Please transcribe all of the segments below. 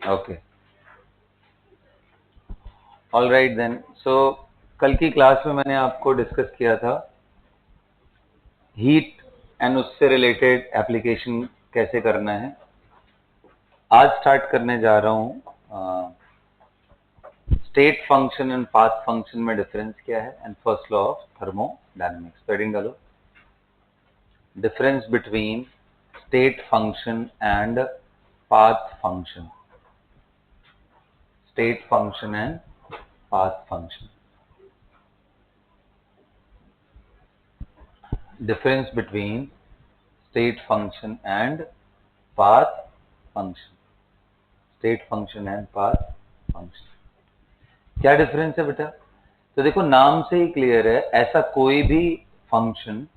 Okay, all right then. So कल की class में मैंने आपको डिस्कस किया था हीट एंड उससे रिलेटेड एप्लीकेशन कैसे करना है। आज स्टार्ट करने जा रहा हूँ state function and path function में डिफरेंस क्या है and first law of thermodynamics. Heading डालो, difference between state function and path function. State function and path function, difference between state function and path function। state function and path function क्या difference है बेटा? तो देखो, नाम से ही clear है, ऐसा कोई भी फंक्शन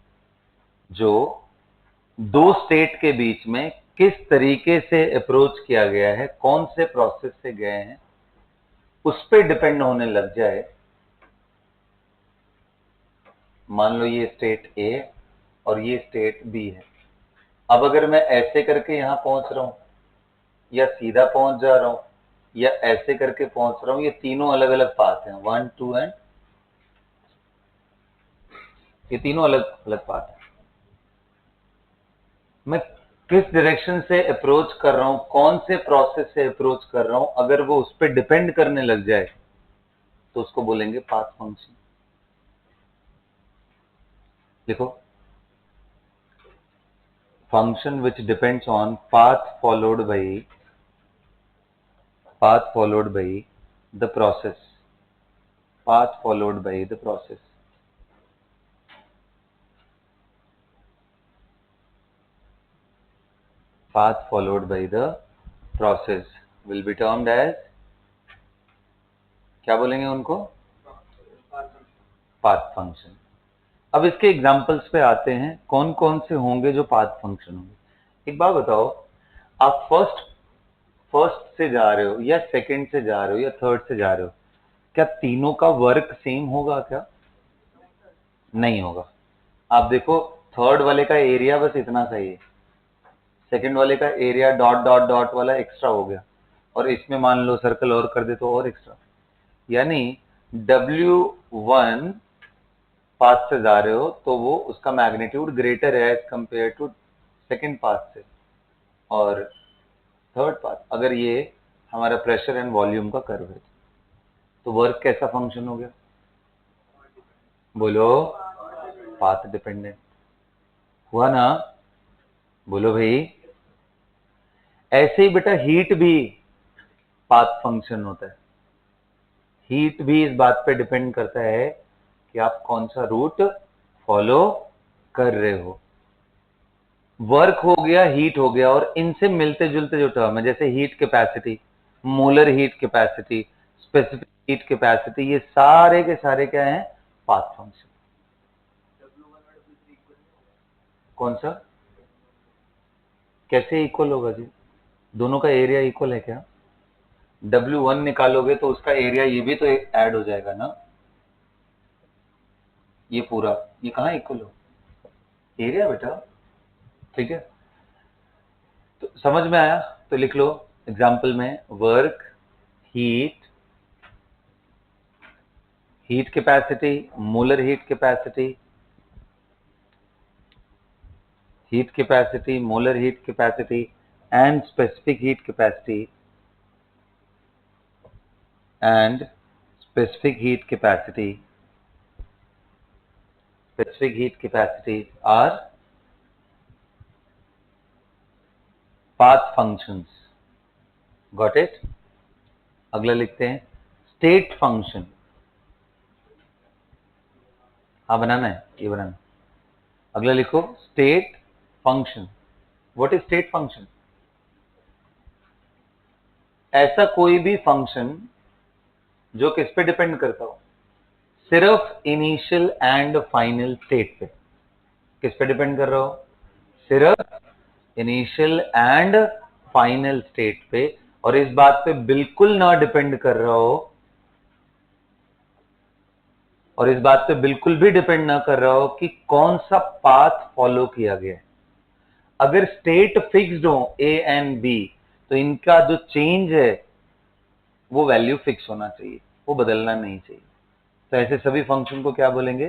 जो दो स्टेट के बीच में किस तरीके से अप्रोच किया गया है, कौन से प्रोसेस से गए हैं, उस पर डिपेंड होने लग जाए। मान लो ये स्टेट ए और ये स्टेट बी है। अब अगर मैं ऐसे करके यहां पहुंच रहा हूं या सीधा पहुंच जा रहा हूं या ऐसे करके पहुंच रहा हूं, ये तीनों अलग अलग पाथ हैं, 1 2 एंड ये तीनों अलग अलग पाथ हैं। मैं किस डायरेक्शन से अप्रोच कर रहा हूं, कौन से प्रोसेस से अप्रोच कर रहा हूं, अगर वो उस पर डिपेंड करने लग जाए तो उसको बोलेंगे पाथ फंक्शन। देखो, function which depends on path followed by the process, path followed by the process। path followed by the process will be termed as, क्या बोलेंगे उनको? Path function. अब इसके एग्जांपल्स पे आते हैं, कौन कौन से होंगे जो पाथ फंक्शन होंगे। एक बात बताओ, आप फर्स्ट से जा रहे हो या सेकंड से जा रहे हो या थर्ड से जा रहे हो, क्या तीनों का वर्क सेम होगा क्या? नहीं होगा। आप देखो, थर्ड वाले का एरिया बस इतना सा ही है, सेकंड वाले का एरिया डॉट डॉट डॉट वाला एक्स्ट्रा हो गया, और इसमें मान लो सर्कल और कर दे तो और एक्स्ट्रा। यानी W1 पाथ से जा रहे हो तो वो उसका मैग्नीट्यूड ग्रेटर है as compare to second path से और थर्ड पाथ। अगर ये हमारा प्रेशर एंड वॉल्यूम का कर्व है तो वर्क कैसा फंक्शन हो गया? बोलो, पाथ डिपेंडेंट हुआ ना? बोलो भाई। ऐसे ही बेटा हीट भी पाथ फंक्शन होता है। हीट भी इस बात पे डिपेंड करता है कि आप कौन सा रूट फॉलो कर रहे हो। वर्क हो गया, हीट हो गया, और इनसे मिलते जुलते जो टर्म है जैसे heat capacity, molar heat capacity, specific heat capacity, ये सारे के सारे क्या हैं? Path function. कौन सा? कैसे इक्वल होगा जी? दोनों का एरिया इक्वल है क्या? W1 निकालोगे तो उसका एरिया ये भी तो ऐड हो जाएगा ना, ये पूरा, ये कहाँ इक्वल हो? एरिया बेटा, ठीक है। तो समझ में आया? तो लिख लो एग्जाम्पल में, work, heat, heat capacity, molar heat capacity, molar heat capacity and specific heat capacity are path functions। Got it? अगला लिखते हैं स्टेट फंक्शन। हाँ बनाना है, ये बनाना। अगला लिखो state function. What is state function? ऐसा कोई भी फंक्शन जो किस पे डिपेंड करता हो? सिर्फ इनिशियल एंड फाइनल स्टेट पे। किस पे डिपेंड कर रहा हो? सिर्फ इनिशियल एंड फाइनल स्टेट पे, और इस बात पे बिल्कुल ना डिपेंड कर रहा हो, और इस बात पे बिल्कुल भी डिपेंड ना कर रहा हो कि कौन सा पाथ फॉलो किया गया है। अगर स्टेट फिक्स्ड हो ए एंड बी, तो इनका जो चेंज है वो वैल्यू फिक्स होना चाहिए, वो बदलना नहीं चाहिए। तो ऐसे सभी फंक्शन को क्या बोलेंगे?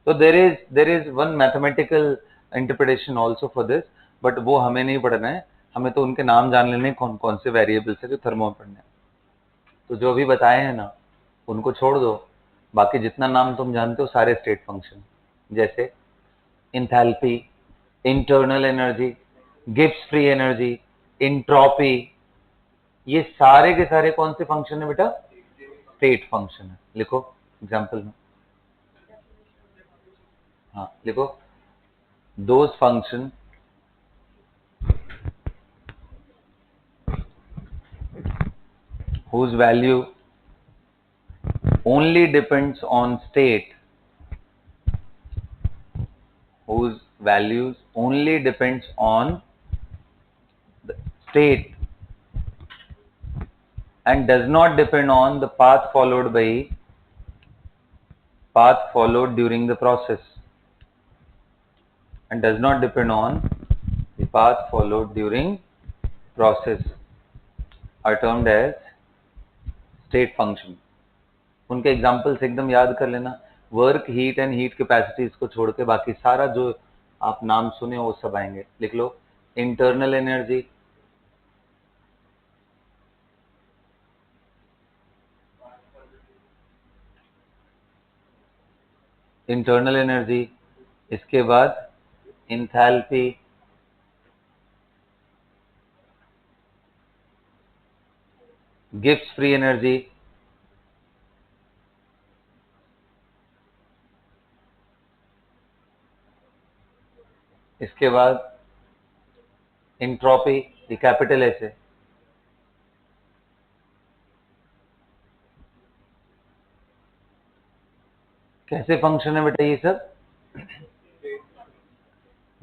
तो there is one mathematical interpretation also for this, but वो हमें नहीं पढ़ना है, हमें तो उनके नाम जान लेने कौन कौन से वेरिएबल्स है जो थर्मो पढ़ने हैं। तो जो भी बताए हैं ना उनको छोड़ दो, बाकी जितना नाम तुम जानते हो सारे स्टेट फंक्शन, जैसे enthalpy, internal energy, Gibbs free energy, entropy, ये सारे के सारे कौन से फंक्शन है बेटा? स्टेट फंक्शन है। लिखो एग्जाम्पल में, हाँ लिखो, those function whose value only depends on state, whose values only depends on the state and does not depend on the path followed during the process, and does not depend on the path followed during process are termed as state function। उनके examples एकदम याद कर लेना, work, heat and heat capacities को छोड़ के बाकी सारा जो आप नाम सुने वो सब आएंगे। लिख लो, इंटरनल एनर्जी, इंटरनल एनर्जी, इसके बाद इंथैल्पी, गिब्स फ्री एनर्जी, इसके बाद इंट्रोपी, ये कैपिटल एस है। कैसे फंक्शन है बेटा ये सब?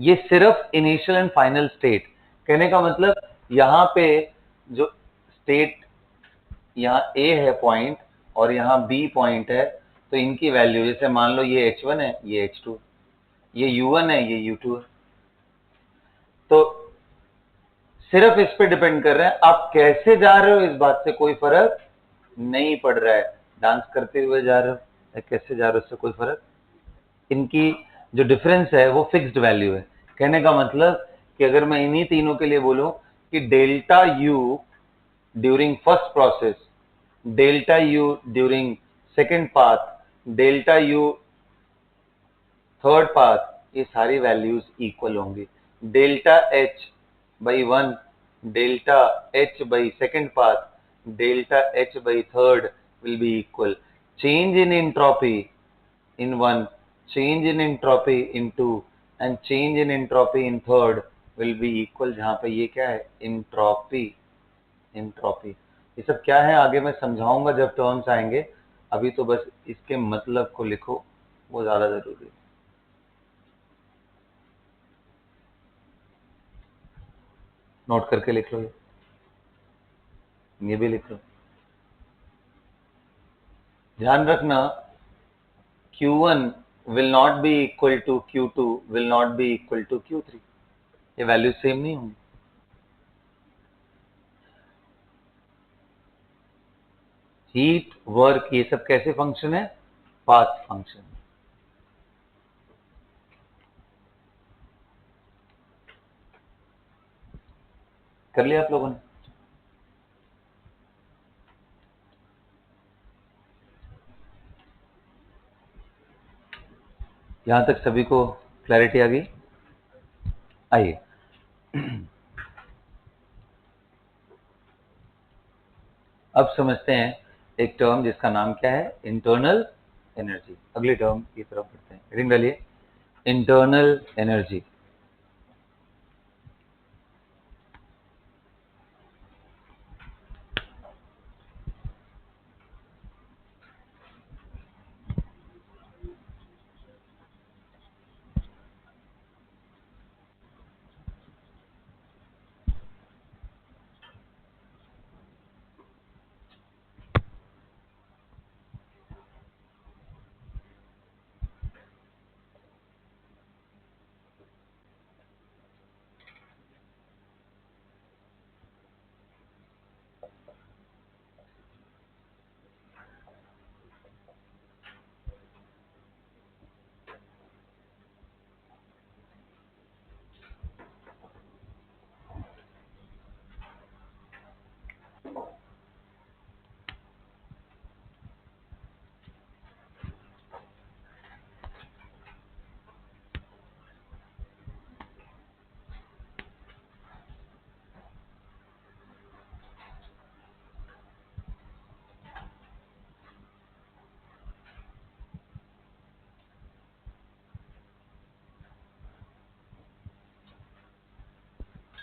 ये सिर्फ इनिशियल एंड फाइनल स्टेट, कहने का मतलब यहाँ पे जो स्टेट, यहाँ ए है पॉइंट और यहाँ बी पॉइंट है, तो इनकी वैल्यू, जैसे मान लो ये H1 है, ये H2, ये U1 है, ये U2 है, तो सिर्फ इस पे डिपेंड कर रहे हैं आप कैसे जा रहे हो, इस बात से कोई फर्क नहीं पड़ रहा है। डांस करते हुए जा रहे हो या कैसे जा रहे हो, इससे कोई फर्क, इनकी जो डिफरेंस है वो फिक्स्ड वैल्यू है। कहने का मतलब कि अगर मैं इन्हीं तीनों के लिए बोलूं कि delta U during first process, delta U during second path, delta U third path, ये सारी वैल्यूज इक्वल होंगी। Delta H by one, delta H by second path, delta H by third will be equal. Change in entropy in one, change in entropy in two, and change in entropy in third will be equal। जहां पे ये क्या है? Entropy. Entropy ये सब क्या है आगे मैं समझाऊंगा जब टर्म्स आएंगे, अभी तो बस इसके मतलब को लिखो, वो ज्यादा जरूरी है। नोट करके लिख लो, ये भी लिख लो। ध्यान रखना, Q1 will not be equal to Q2 will not be equal to Q3, ये वैल्यू सेम नहीं होंगी। हीट, वर्क, ये सब कैसे फंक्शन है? Path function. कर लिया आप लोगों ने? यहां तक सभी को क्लैरिटी आ गई? आइए, अब समझते हैं एक टर्म जिसका नाम क्या है? Internal energy. अगले टर्म की तरफ बढ़ते हैं, हेडिंग डालिए, इंटरनल एनर्जी।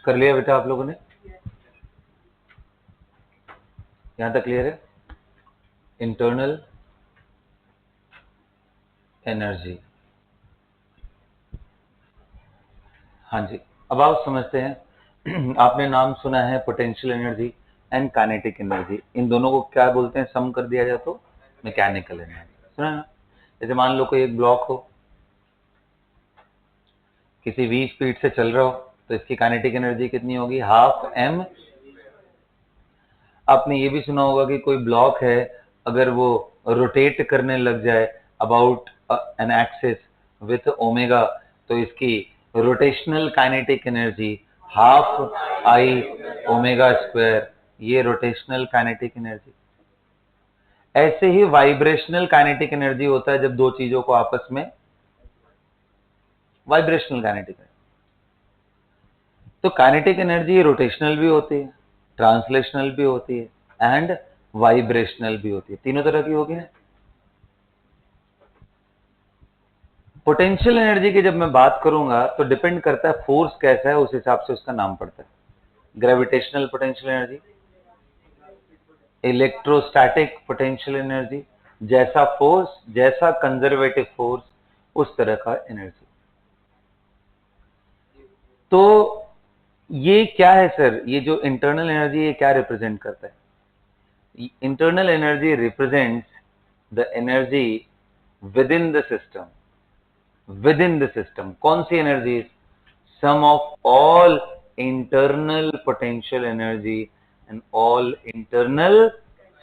कर लिया बेटा आप लोगों ने? यहां तक क्लियर है? इंटरनल एनर्जी, हाँ जी। अब आप समझते हैं आपने नाम सुना है potential energy and kinetic energy, इन दोनों को क्या बोलते हैं? सम कर दिया जाए तो मैकेनिकल एनर्जी, सुना ना? जैसे मान लो कोई एक ब्लॉक हो, किसी v स्पीड से चल रहा हो, तो इसकी काइनेटिक एनर्जी कितनी होगी? Half m। आपने ये भी सुना होगा कि कोई ब्लॉक है, अगर वो रोटेट करने लग जाए about an axis with omega, तो इसकी rotational kinetic energy half I omega square, ये रोटेशनल काइनेटिक एनर्जी। ऐसे ही वाइब्रेशनल काइनेटिक एनर्जी होता है जब दो चीजों को आपस में, वाइब्रेशनल काइनेटिक एनर्जी। तो काइनेटिक एनर्जी रोटेशनल भी होती है, ट्रांसलेशनल भी होती है एंड वाइब्रेशनल भी होती है, तीनों तरह की होगी ना। पोटेंशियल एनर्जी की जब मैं बात करूंगा तो डिपेंड करता है फोर्स कैसा है, उस हिसाब से उसका नाम पड़ता है। Gravitational potential energy, electrostatic potential energy, जैसा फोर्स, जैसा कंजर्वेटिव फोर्स, उस तरह का एनर्जी। तो ये क्या है सर? ये जो इंटरनल एनर्जी, ये क्या रिप्रेजेंट करता है? Internal energy represents the energy within the system, within the system. कौन सी energy? Sum of all internal potential energy and all internal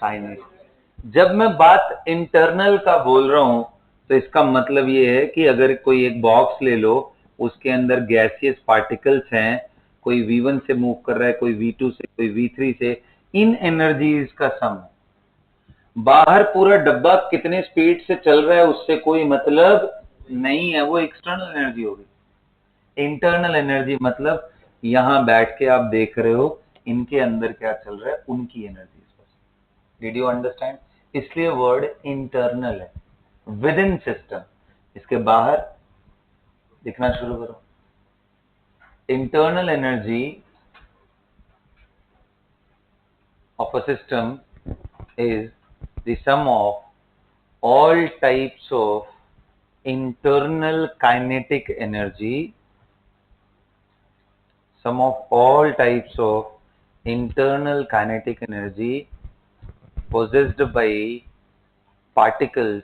kinetic. जब मैं बात इंटरनल का बोल रहा हूं तो इसका मतलब ये है कि अगर कोई एक बॉक्स ले लो, उसके अंदर गैसियस पार्टिकल्स हैं, कोई V1 से मूव कर रहा है, कोई V2 से, कोई V3 से, इन एनर्जीज का सम है। बाहर पूरा डब्बा कितने स्पीड से चल रहा है उससे कोई मतलब नहीं है, वो एक्सटर्नल एनर्जी होगी। इंटरनल एनर्जी मतलब यहां बैठ के आप देख रहे हो इनके अंदर क्या चल रहा है, उनकी एनर्जी। Did you understand? इसलिए वर्ड इंटरनल है, विद इन सिस्टम। इसके बाहर दिखना शुरू करो। Internal energy of a system is the sum of all types of internal kinetic energy, sum of all types of internal kinetic energy possessed by particles,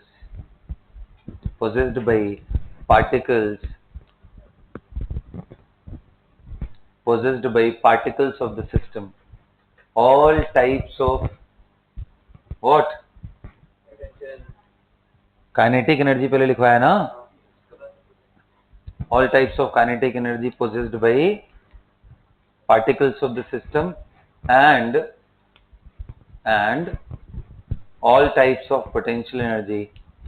possessed by particles, possessed by particles of the system, all types of what? Kinetic energy पहले लिखवाया ना, all types of kinetic energy possessed by particles of the system and all types of potential energy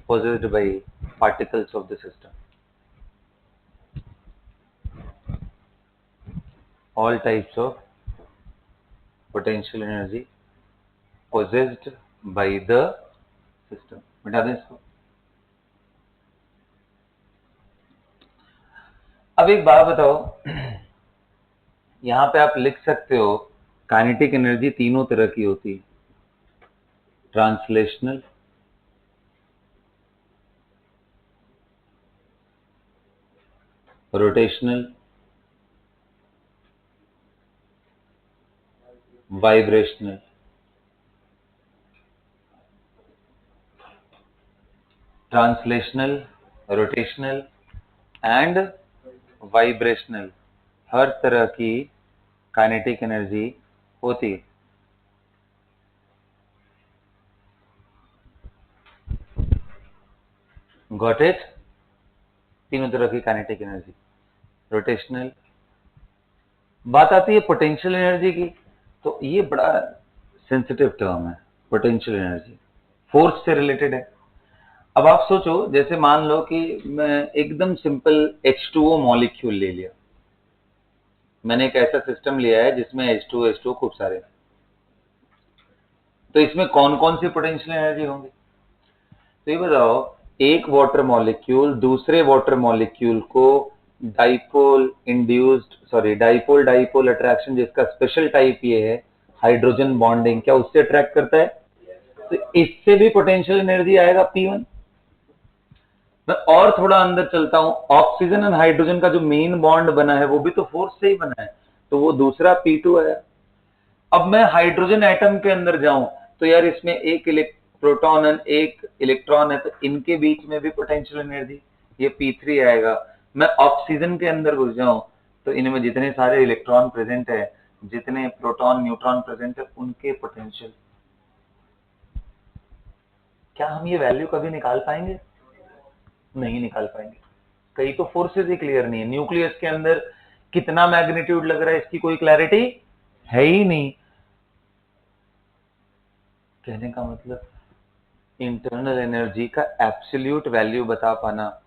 possessed by particles of the system, all types of potential energy possessed by the system। मिटा दें इसको। अब एक बात बताओ, यहां पे आप लिख सकते हो काइनेटिक एनर्जी तीनों तरह की होती है, translational, rotational, vibrational. Translational, rotational and vibrational, हर तरह की काइनेटिक एनर्जी होती है। Got it? तीनों तरह की काइनेटिक एनर्जी, रोटेशनल। बात आती है पोटेंशियल एनर्जी की, तो ये बड़ा सेंसिटिव टर्म है। पोटेंशियल एनर्जी फोर्स से रिलेटेड है। अब आप सोचो, जैसे मान लो कि मैं एकदम सिंपल H2O मॉलिक्यूल ले लिया, मैंने एक ऐसा सिस्टम लिया है जिसमें H2O खूब सारे, तो इसमें कौन कौन सी पोटेंशियल एनर्जी होंगी? तो ये बताओ, एक वाटर मॉलिक्यूल दूसरे वाटर मॉलिक्यूल को डाइपोल डाइपोल अट्रैक्शन जिसका स्पेशल टाइप ये है हाइड्रोजन बॉन्डिंग, क्या उससे अट्रैक्ट करता है? तो इससे भी पोटेंशियल एनर्जी आएगा P1। मैं और थोड़ा अंदर चलता हूं, ऑक्सीजन और हाइड्रोजन का जो मेन बॉन्ड बना है वो भी तो फोर्स से ही बना है, तो वो दूसरा P2 आया। अब मैं हाइड्रोजन एटम के अंदर जाऊं तो यार इसमें एक प्रोटॉन और एक इलेक्ट्रॉन है, तो इनके बीच में भी पोटेंशियल एनर्जी, ये P3 आएगा। मैं ऑक्सीजन के अंदर घुस जाऊं तो इनमें जितने सारे इलेक्ट्रॉन प्रेजेंट है, जितने प्रोटॉन न्यूट्रॉन प्रेजेंट है, उनके पोटेंशियल, क्या हम ये वैल्यू कभी निकाल पाएंगे? नहीं निकाल पाएंगे। कई तो फोर्सेस ही क्लियर नहीं है। न्यूक्लियस के अंदर कितना मैग्नीट्यूड लग रहा है इसकी कोई क्लैरिटी है ही नहीं। कहने का मतलब इंटरनल एनर्जी का एब्सोल्यूट वैल्यू बता पाना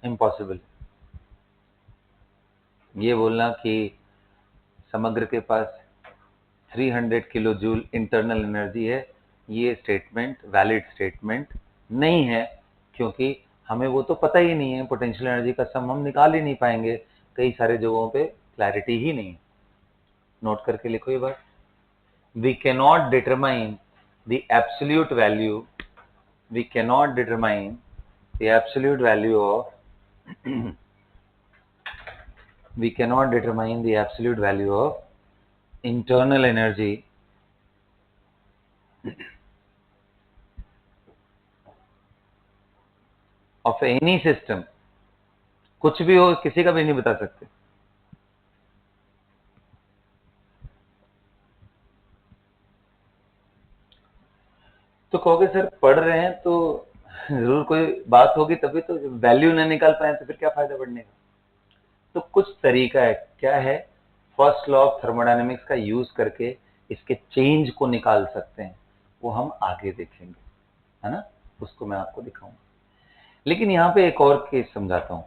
इम्पॉसिबल। ये बोलना कि समग्र के पास 300 किलो जूल इंटरनल एनर्जी है, ये स्टेटमेंट वैलिड स्टेटमेंट नहीं है, क्योंकि हमें वो तो पता ही नहीं है। पोटेंशियल एनर्जी का सम हम निकाल ही नहीं पाएंगे, कई सारे जगहों पे क्लैरिटी ही नहीं है। नोट करके लिखो ये बात। We cannot determine the absolute value, we cannot determine the absolute value of we cannot determine the absolute value of internal energy of any system। कुछ भी हो, किसी का भी नहीं बता सकते। तो कहोगे सर पढ़ रहे हैं तो जरूर कोई बात होगी तभी तो, वैल्यू न निकाल पाए तो फिर क्या फायदा पढ़ने का? तो कुछ तरीका है, क्या है? फर्स्ट लॉ ऑफ थर्मोडायनेमिक्स का यूज करके इसके चेंज को निकाल सकते हैं, वो हम आगे देखेंगे, है ना? उसको मैं आपको दिखाऊंगा। लेकिन यहाँ पे एक और केस समझाता हूं।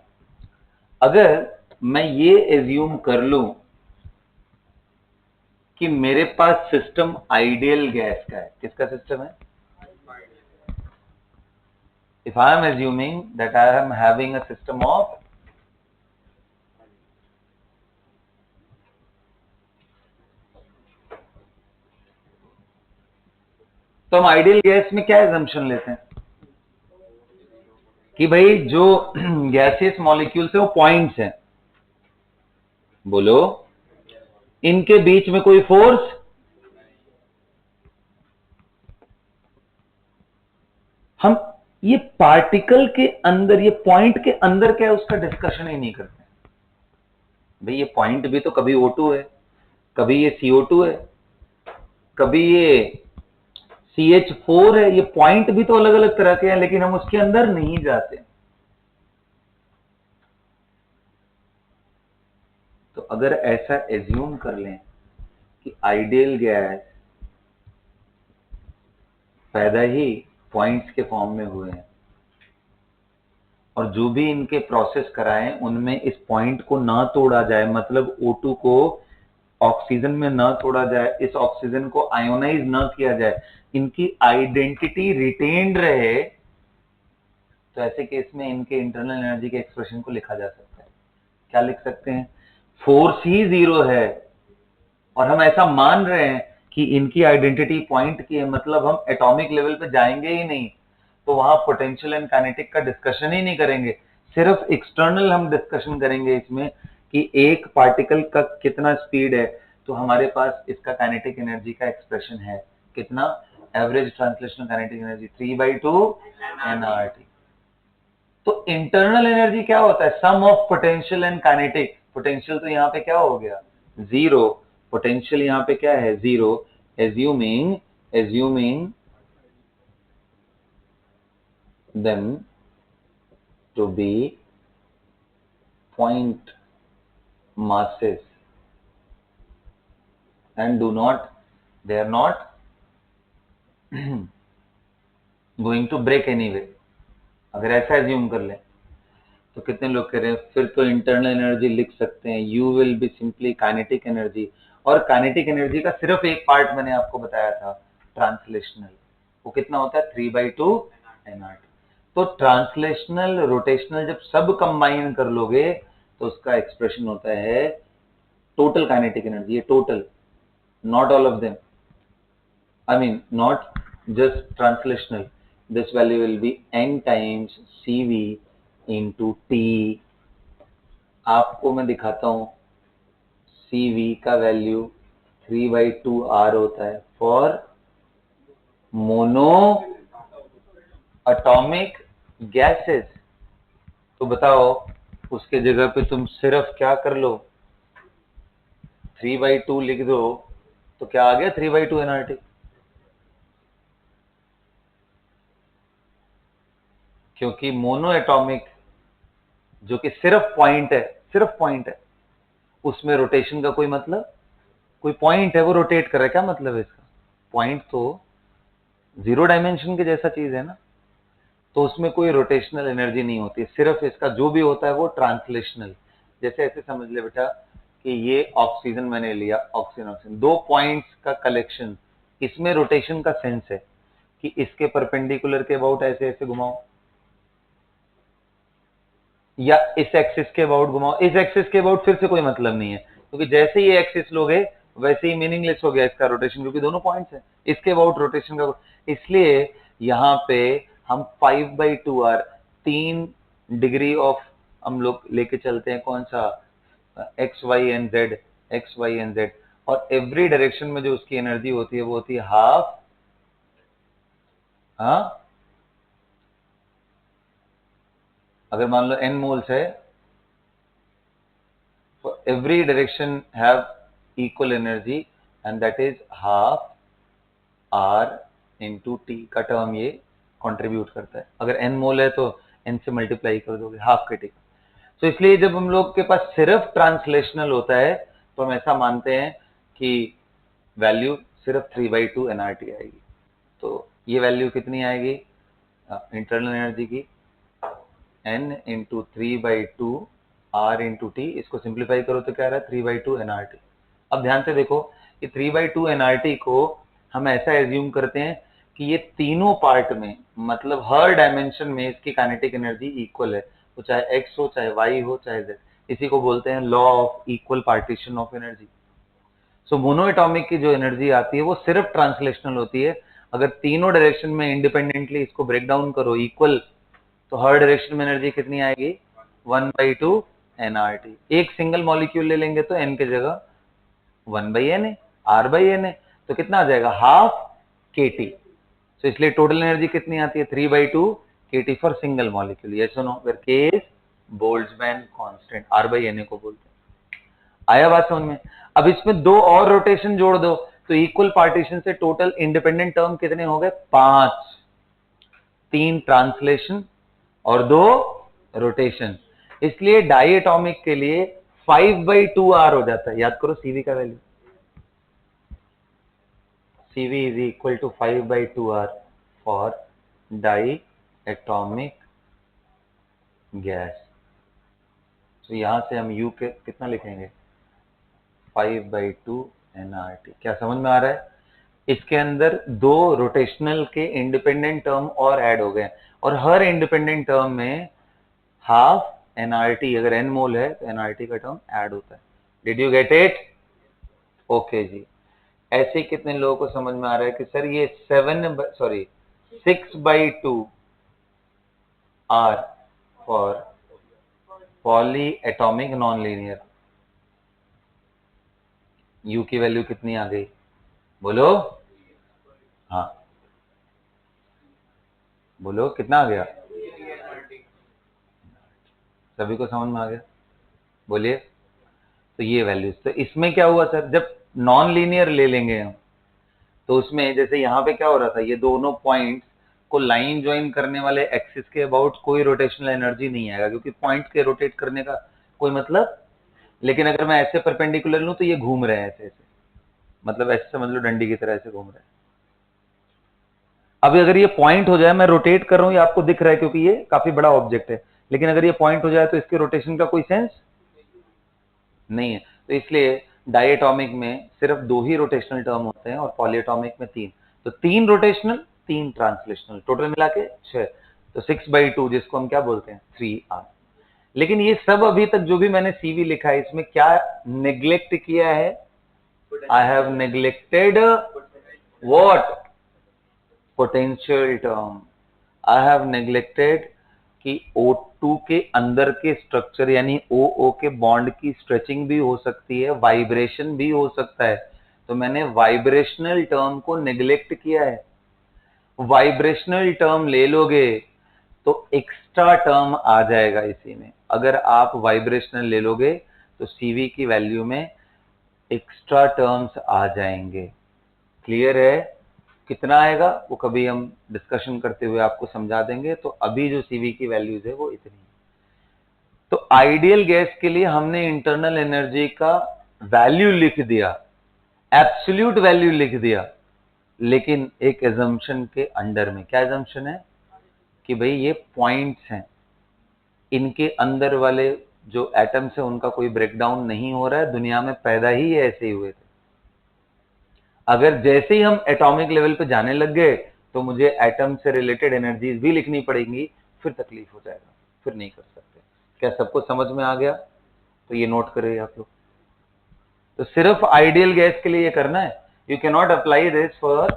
अगर मैं ये एज्यूम कर लूं कि मेरे पास सिस्टम आइडियल गैस का है, किसका सिस्टम है? If I am assuming that I am having a system of तो हम आइडियल गैस में क्या एजम्पशन लेते हैं कि भाई जो गैसियस मॉलिक्यूल्स है वो पॉइंट्स हैं। बोलो, इनके बीच में कोई फोर्स, हम ये पार्टिकल के अंदर, ये पॉइंट के अंदर क्या है उसका डिस्कशन ही नहीं करते। भाई ये पॉइंट भी तो कभी O2 है, कभी ये CO2 है, कभी ये CH4 है, ये पॉइंट भी तो अलग अलग तरह के हैं, लेकिन हम उसके अंदर नहीं जाते। तो अगर ऐसा एज्यूम कर लें कि आइडियल गैस पैदा ही पॉइंट्स के फॉर्म में हुए हैं और जो भी इनके प्रोसेस कराएं उनमें इस पॉइंट को ना तोड़ा जाए, मतलब O2 को ऑक्सीजन में ना तोड़ा जाए, इस ऑक्सीजन को आयोनाइज ना किया जाए, इनकी आइडेंटिटी रिटेन्ड रहे, तो ऐसे केस में इनके इंटरनल एनर्जी के एक्सप्रेशन को लिखा जा सकता है। क्या लिख सकते हैं? फोर्स ही जीरो है और हम ऐसा मान रहे हैं कि इनकी आइडेंटिटी पॉइंट की है, मतलब हम एटॉमिक लेवल पे जाएंगे ही नहीं, तो वहां पोटेंशियल एंड काइनेटिक का डिस्कशन ही नहीं करेंगे, सिर्फ एक्सटर्नल हम डिस्कशन करेंगे इसमें कि एक पार्टिकल का कितना स्पीड है, तो हमारे पास इसका काइनेटिक एनर्जी का एक्सप्रेशन है कितना? Average translational kinetic energy 3/2 nRT। तो इंटरनल एनर्जी क्या होता है? Sum of potential and kinetic. Potential तो यहाँ पे क्या हो गया? जीरो। पोटेंशियल यहाँ पे क्या है? Zero. Assuming assuming them to be point masses and they are not going to break anyway। अगर ऐसा एज्यूम कर लें तो कितने लोग कह रहे हैं फिर तो इंटरनल एनर्जी लिख सकते हैं, you will be simply kinetic energy. और काइनेटिक एनर्जी का सिर्फ एक पार्ट मैंने आपको बताया था, ट्रांसलेशनल, वो कितना होता है? 3/2 nRT। तो ट्रांसलेशनल रोटेशनल जब सब कंबाइन कर लोगे तो उसका एक्सप्रेशन होता है total kinetic energy, total, not all of them. I mean, not just translational. This value will be n times CV into T. आपको मैं दिखाता हूं, CV का वैल्यू 3/2R होता है फॉर मोनो अटोमिक गैसेस। तो बताओ उसके जगह पे तुम सिर्फ क्या कर लो, 3/2 लिख दो, तो क्या आ गया 3/2 एनआरटी। क्योंकि मोनो एटॉमिक जो कि सिर्फ पॉइंट है, सिर्फ पॉइंट है, उसमें रोटेशन का कोई मतलब, कोई पॉइंट है वो रोटेट कर रहा है, क्या मतलब है इसका, पॉइंट तो जीरो डायमेंशन के जैसा चीज है ना, तो उसमें कोई रोटेशनल एनर्जी नहीं होती, सिर्फ इसका जो भी होता है वो ट्रांसलेशनल। जैसे ऐसे समझ ले बेटा कि ये ऑक्सीजन मैंने लिया, ऑक्सीजन ऑक्सीजन दो पॉइंट्स का कलेक्शन, इसमें रोटेशन का सेंस है कि इसके परपेंडिकुलर के अबाउट ऐसे ऐसे घुमाओ या इस एक्सिस के अबाउट घुमाओ, इस एक्सिस के अबाउट फिर से कोई मतलब नहीं है, क्योंकि जैसे ही एक्सिस लोगे वैसे ही मीनिंगलेस हो गया इसका रोटेशन, क्योंकि दोनों पॉइंट्स हैं, इसके अबाउट रोटेशन का। इसलिए यहाँ पे हम 5/2R 3 डिग्री ऑफ हम लोग लेके चलते हैं, कौन सा, X Y and Z, X Y and Z, और एवरी डायरेक्शन में जो उसकी एनर्जी होती है वो होती है हाफ, हाँ, अगर मान लो n मोल्स है, so every direction have equal energy and that is half r into t का टर्म ये कंट्रीब्यूट करता है। अगर n मोल है तो n से मल्टीप्लाई कर दोगे हाफ के टी। तो इसलिए जब हम लोग के पास सिर्फ ट्रांसलेशनल होता है तो हम ऐसा मानते हैं कि वैल्यू सिर्फ 3/2 एनआरटी आएगी। तो ये वैल्यू कितनी आएगी इंटरनल एनर्जी की, n into 3/2 r into T, इसको सिंप्लीफाई करो तो क्या रहा है 3/2 nRT। अब ध्यान से देखो कि 3/2 nRT को हम ऐसा एज्यूम करते हैं कि ये तीनों पार्ट में, मतलब हर डायमेंशन में इसकी काइनेटिक एनर्जी इक्वल है, तो चाहे x हो, चाहे y हो, चाहे z। इसी को बोलते हैं law of equal partition of energy. So mono atomic की जो एनर्जी आती है वो सिर्फ ट्रांसलेशनल होती है। अगर तीनों डायरेक्शन में इंडिपेंडेंटली इसको ब्रेक डाउन करो इक्वल, तो हर डायरेक्शन में एनर्जी कितनी आएगी 1/2 nRT। एक सिंगल मॉलिक्यूल ले लेंगे तो n की जगह 1/n है, r/n है, तो कितना आ जाएगा हाफ kT। तो इसलिए टोटल एनर्जी कितनी आती है 3/2 kT for single molecule. Yes और no, where k is Boltzmann constant, r/na को बोलते हैं। आया बात समझ में। अब इसमें दो और रोटेशन जोड़ दो तो इक्वल पार्टीशन से टोटल इंडिपेंडेंट टर्म कितने हो गए 5, 3 ट्रांसलेशन और 2 रोटेशन। इसलिए डाई एटॉमिक के लिए 5/2R हो जाता है। याद करो सीवी का value, CV is equal to 5/2R for diatomic gas. तो यहां से हम U के कितना लिखेंगे 5/2 nRT। क्या समझ में आ रहा है? इसके अंदर दो रोटेशनल के इंडिपेंडेंट टर्म और ऐड हो गए, और हर इंडिपेंडेंट टर्म में हाफ nRT, अगर n मोल है तो nRT का टर्म ऐड होता है। Did you get it? Okay जी। ऐसे कितने लोगों को समझ में आ रहा है कि सर ये 6/2 R for poly atomic non linear, U की वैल्यू कितनी आ गई बोलो, हाँ बोलो कितना आ गया, सभी को समझ में आ गया, बोलिए। तो ये वैल्यूज, तो इसमें क्या हुआ सर, जब नॉन लीनियर ले लेंगे हम तो उसमें जैसे यहाँ पे क्या हो रहा था, ये दोनों पॉइंट्स को लाइन ज्वाइन करने वाले एक्सिस के अबाउट कोई रोटेशनल एनर्जी नहीं आएगा, क्योंकि पॉइंट के रोटेट करने का कोई मतलब। लेकिन अगर मैं ऐसे परपेंडिकुलर लूं तो ये घूम रहे हैं ऐसे ऐसे, मतलब ऐसे समझ लो डंडी की तरह ऐसे घूम रहे हैं। अभी अगर ये पॉइंट हो जाए, मैं रोटेट कर रहा हूँ, ये आपको दिख रहा है क्योंकि ये काफी बड़ा ऑब्जेक्ट है, लेकिन अगर ये पॉइंट हो जाए तो इसके रोटेशन का कोई सेंस नहीं है। तो इसलिए डायटोमिक में सिर्फ 2 ही रोटेशनल टर्म होते हैं और पॉलीएटॉमिक में 3। तो 3 रोटेशनल 3 ट्रांसलेशनल, टोटल मिला के 6। तो 6/2 जिसको हम क्या बोलते हैं 3r। लेकिन ये सब अभी तक जो भी मैंने CV लिखा है इसमें क्या नेग्लेक्ट किया है? I have neglected what? Potential term. I have neglected कि O2 के अंदर के स्ट्रक्चर यानी OO के बॉन्ड की स्ट्रेचिंग भी हो सकती है, वाइब्रेशन भी हो सकता है। तो मैंने वाइब्रेशनल टर्म को नेग्लेक्ट किया है। वाइब्रेशनल टर्म ले लोगे तो एक्स्ट्रा टर्म आ जाएगा इसी में। अगर आप वाइब्रेशनल ले लोगे तो CV की वैल्यू में एक्स्ट्रा टर्म्स आ जाएंगे। क्लियर है? कितना आएगा वो कभी हम डिस्कशन करते हुए आपको समझा देंगे। तो अभी जो CV की वैल्यूज है वो इतनी है। तो आइडियल गैस के लिए हमने इंटरनल एनर्जी का वैल्यू लिख दिया, एब्सोल्यूट वैल्यू लिख दिया, लेकिन एक एजम्पशन के अंडर में। क्या एजम्पशन है? कि भाई ये पॉइंट्स हैं, इनके अंदर वाले जो एटम्स है उनका कोई ब्रेकडाउन नहीं हो रहा है, दुनिया में पैदा ही ऐसे ही हुए थे। अगर जैसे ही हम एटॉमिक लेवल पे जाने लग गए तो मुझे एटम से रिलेटेड एनर्जीज भी लिखनी पड़ेंगी, फिर तकलीफ हो जाएगा, फिर नहीं कर सकते। क्या सबको समझ में आ गया? तो ये नोट करिए आप लोग। तो सिर्फ आइडियल गैस के लिए ये करना है। You can not apply this for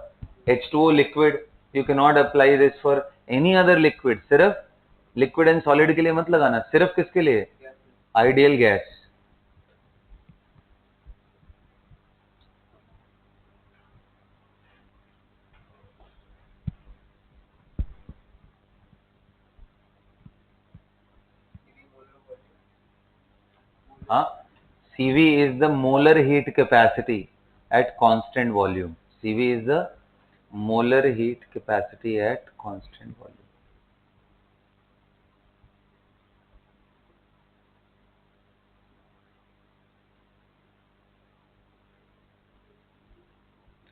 H2O liquid, you can not apply this for any other liquid. सिर्फ लिक्विड एंड सॉलिड के लिए मत लगाना, सिर्फ किसके लिए? Ideal gas. हाँ, CV is the molar heat capacity at constant volume. CV is the molar heat capacity at constant volume.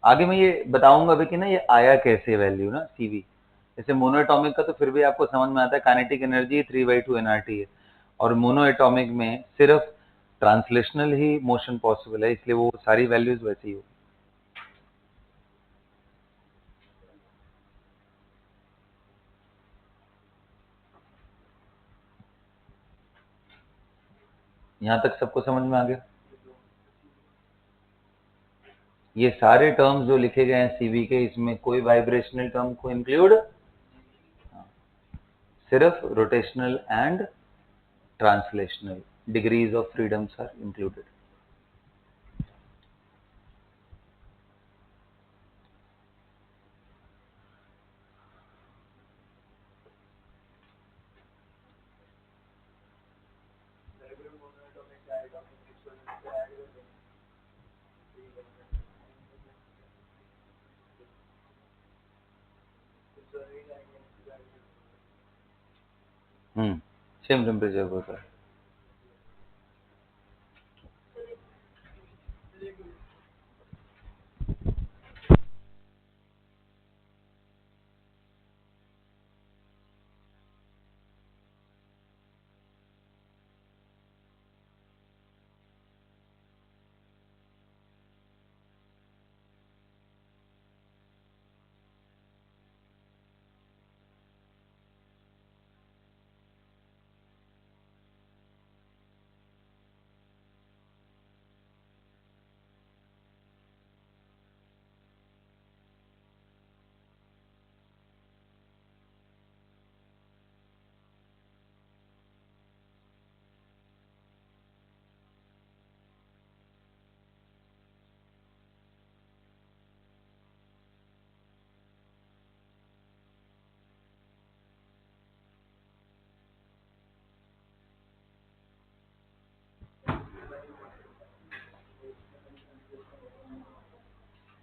आगे मैं ये बताऊंगा भी कि ना ये आया कैसे वैल्यू ना CV। जैसे मोनोएटॉमिक का तो फिर भी आपको समझ में आता है, काइनेटिक एनर्जी 3/2 nRT है, और मोनोएटॉमिक में सिर्फ ट्रांसलेशनल ही मोशन पॉसिबल है, इसलिए वो सारी वैल्यूज वैसी ही होगी। यहां तक सबको समझ में आ गया? ये सारे टर्म्स जो लिखे गए हैं CV के, इसमें कोई वाइब्रेशनल टर्म को इंक्लूड, सिर्फ rotational and translational degrees of freedoms are included. Same temperature होता है।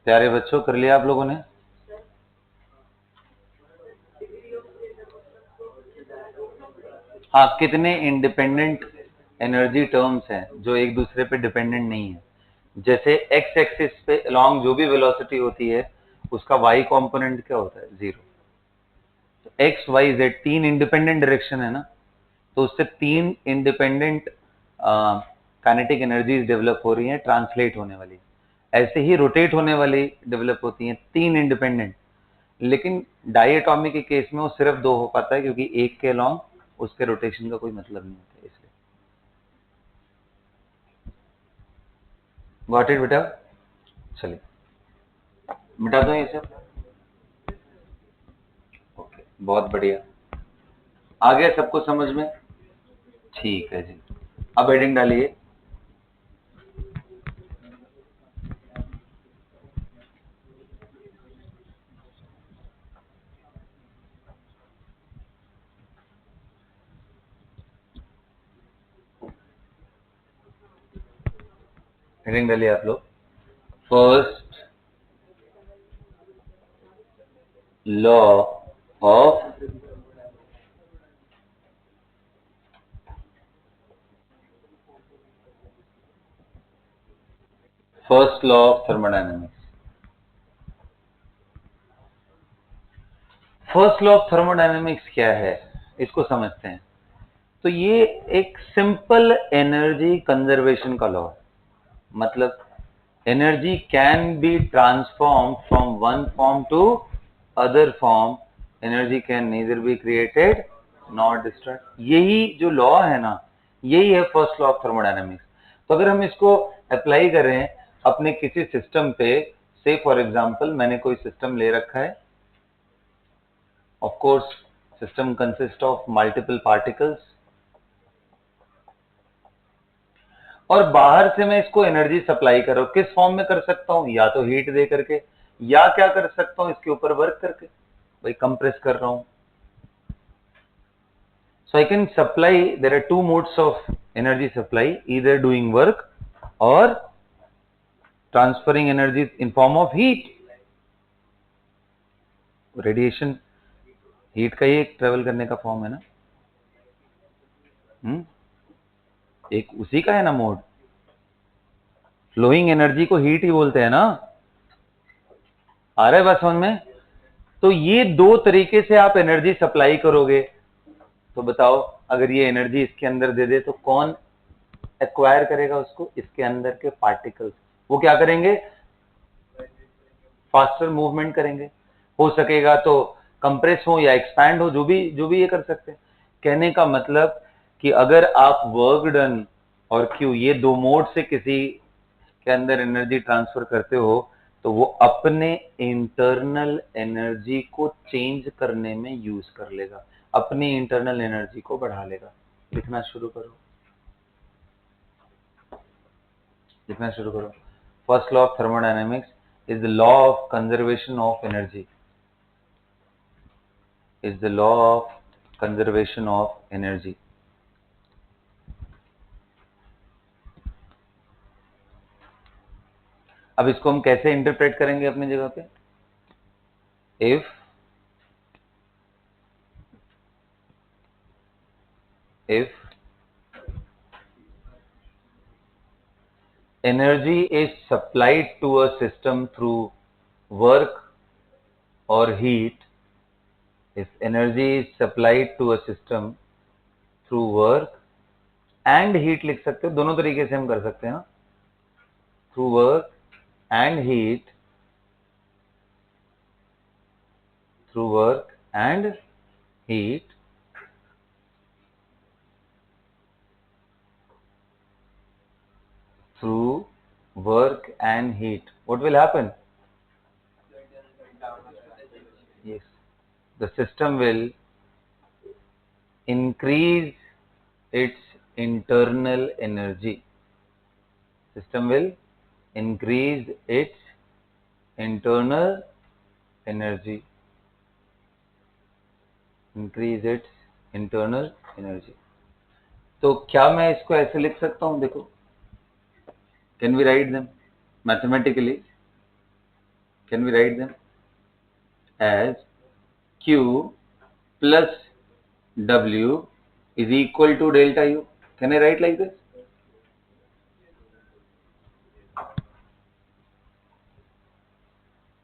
प्यारे बच्चों, कर लिया आप लोगों ने? हाँ, कितने इंडिपेंडेंट एनर्जी टर्म्स हैं जो एक दूसरे पे डिपेंडेंट नहीं है। जैसे एक्स एक्सिस पे अलोंग जो भी वेलोसिटी होती है उसका वाई कंपोनेंट क्या होता है? 0। तो एक्स वाई जेड तीन इंडिपेंडेंट डायरेक्शन है ना, तो उससे तीन इंडिपेंडेंट काइनेटिक एनर्जीज डेवलप हो रही हैं, ट्रांसलेट होने वाली। ऐसे ही रोटेट होने वाली डेवलप होती हैं तीन इंडिपेंडेंट। लेकिन डायटोमिक के केस में वो सिर्फ 2 हो पाता है, क्योंकि एक के अलॉन्ग उसके रोटेशन का कोई मतलब नहीं होता, इसलिए। गॉट इट बेटा? चलिए मिटा दो ये सब। ओके, बहुत बढ़िया। आ गया सबको समझ में? ठीक है जी। अब हेडिंग डालिए। हेडिंग डालिए आप लोग। First law of first law of thermodynamics. First law of thermodynamics क्या है, इसको समझते हैं। तो ये एक सिंपल एनर्जी कंजर्वेशन का लॉ है। मतलब energy can be transform from one form to other form, energy can neither be created not destroyed. यही जो लॉ है ना, यही है फर्स्ट लॉ ऑफ थर्मोडायनेमिक्स। तो अगर हम इसको अप्लाई करें अपने किसी सिस्टम पे, से फॉर एग्जांपल मैंने कोई सिस्टम ले रखा है, of course system consist of multiple particles, और बाहर से मैं इसको एनर्जी सप्लाई कर रहा हूं। किस फॉर्म में कर सकता हूं? या तो हीट दे करके, या क्या कर सकता हूं, इसके ऊपर वर्क करके, भाई कंप्रेस कर रहा हूं। So I can supply, there are two modes of energy supply, either doing work or transferring energy in form of heat. Radiation heat का ही एक ट्रेवल करने का फॉर्म है ना। एक उसी का है ना मोड। फ्लोइंग एनर्जी को हीट ही बोलते हैं ना। आ रहा है बात समझ में? तो ये दो तरीके से आप एनर्जी सप्लाई करोगे। तो बताओ, अगर ये एनर्जी इसके अंदर दे दे तो कौन एक्वायर करेगा उसको? इसके अंदर के पार्टिकल्स। वो क्या करेंगे? फास्टर मूवमेंट करेंगे। हो सकेगा तो कंप्रेस हो या एक्सपैंड हो, जो भी ये कर सकते हैं। कहने का मतलब कि अगर आप वर्क डन और क्यू, ये दो मोड से किसी के अंदर एनर्जी ट्रांसफर करते हो, तो वो अपने इंटरनल एनर्जी को चेंज करने में यूज कर लेगा, अपनी इंटरनल एनर्जी को बढ़ा लेगा। लिखना शुरू करो, लिखना शुरू करो। First law of thermodynamics is the law of conservation of energy, is the law of conservation of energy. अब इसको हम कैसे इंटरप्रेट करेंगे अपनी जगह पे? if energy is supplied to a system through work or heat, if energy is supplied to a system through work and heat, लिख सकते हो, दोनों तरीके से हम कर सकते हैं ना। through work and heat, through work and heat, through work and heat, what will happen? Yes, the system will increase its internal energy. System will increase its internal energy. Increase its internal energy. तो क्या मैं इसको ऐसे लिख सकता हूं? देखो, can we write them mathematically? Can we write them as Q plus W is equal to delta U? Can I write like this?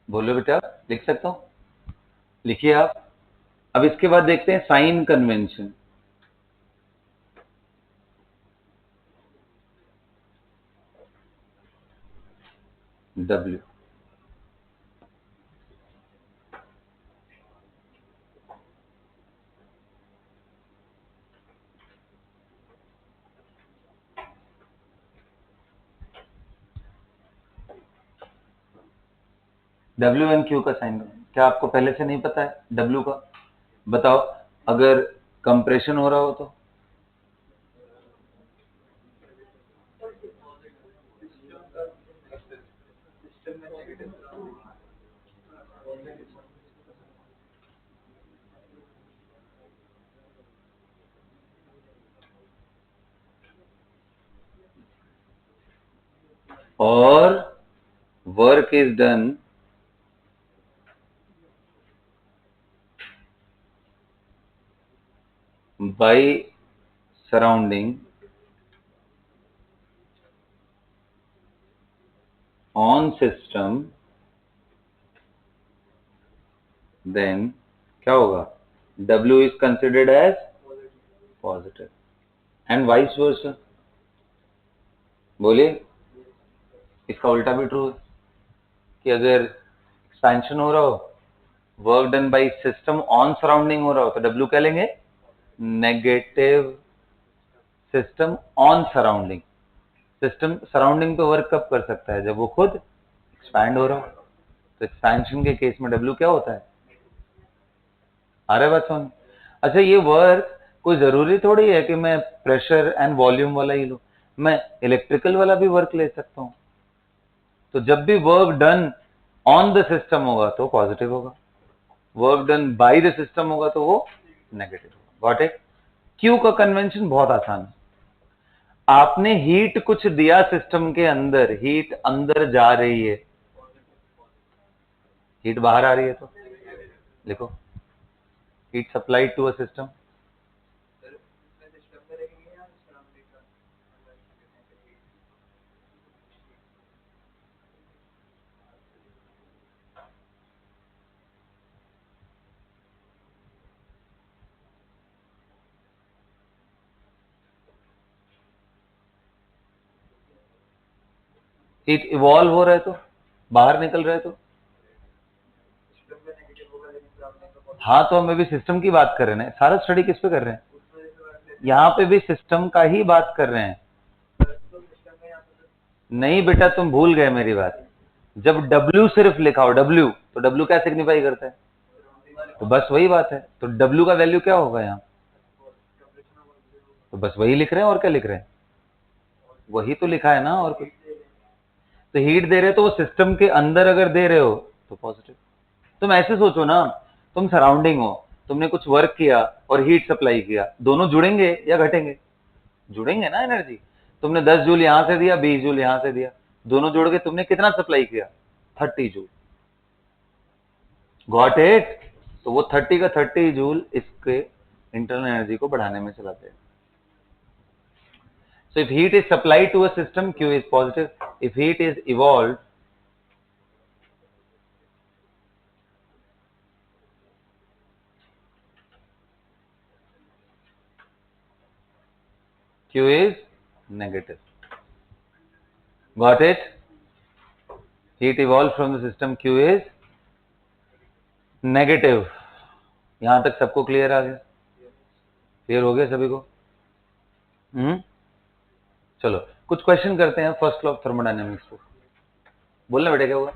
बोलो बेटा, लिख सकता हूं? लिखिए आप। अब इसके बाद देखते हैं sign convention. W W and Q का साइन क्या आपको पहले से नहीं पता है? डब्ल्यू का बताओ, अगर कंप्रेशन हो रहा हो तो और work is done by surrounding on system, then क्या होगा? W is considered as positive and vice versa. बोलिए, इसका उल्टा भी ट्रू है कि अगर एक्सपेंशन हो रहा हो, work done by system on surrounding हो रहा हो, तो W क्या लेंगे? Negative system on surrounding. System surrounding पे वर्क कब कर सकता है? जब वो खुद एक्सपैंड हो रहा हो। तो एक्सपेंशन के केस में W क्या होता है? आ रहा है बात समझ? अच्छा, ये वर्क कोई जरूरी थोड़ी है कि मैं प्रेशर एंड वॉल्यूम वाला ही लूं, मैं इलेक्ट्रिकल वाला भी वर्क ले सकता हूं। तो जब भी work done on the system होगा तो पॉजिटिव होगा, work done by the system होगा तो वो नेगेटिव होगा। Got it? क्यू का कन्वेंशन बहुत आसान है। आपने हीट कुछ दिया सिस्टम के अंदर, हीट अंदर जा रही है, हीट बाहर आ रही है, तो लिखो heat supplied to a system. Heat evolve हो रहा है तो बाहर निकल रहा है तो हाँ, तो हम अभी सिस्टम की बात कर रहे हैं। सारा स्टडी किस पे कर रहे हैं? यहाँ पे भी सिस्टम का ही बात कर रहे हैं। नहीं बेटा, तुम भूल गए मेरी बात। जब W सिर्फ लिखा हो, W, तो W क्या सिग्निफाई करता है? तो बस वही बात है। तो W का वैल्यू क्या होगा यहाँ? तो बस वही लिख रहे हैं, और क्या लिख रहे हैं? वही तो लिखा है ना, और कुछ। तो हीट दे रहे हो तो वो सिस्टम के अंदर अगर दे रहे हो तो पॉजिटिव। तुम ऐसे सोचो ना, तुम सराउंडिंग हो, तुमने कुछ वर्क किया और हीट सप्लाई किया, दोनों जुड़ेंगे या घटेंगे? जुड़ेंगे ना एनर्जी। तुमने 10 जूल यहां से दिया, 20 जूल यहां से दिया, दोनों जोड़ के तुमने कितना सप्लाई किया? 30 जूल। Got it? तो वो 30 का 30 जूल इसके इंटरनल एनर्जी को बढ़ाने में चलाते हैं। So if heat is supplied to a system, Q is positive. If heat is evolved, Q is negative. Got it? Heat evolved from the system, Q is negative. यहां तक सबको clear आ गया? Clear हो गया सभी को? चलो कुछ क्वेश्चन करते हैं फर्स्ट लॉ ऑफ थर्मोडायनेमिक्स को। बोलना बेटा क्या हुआ?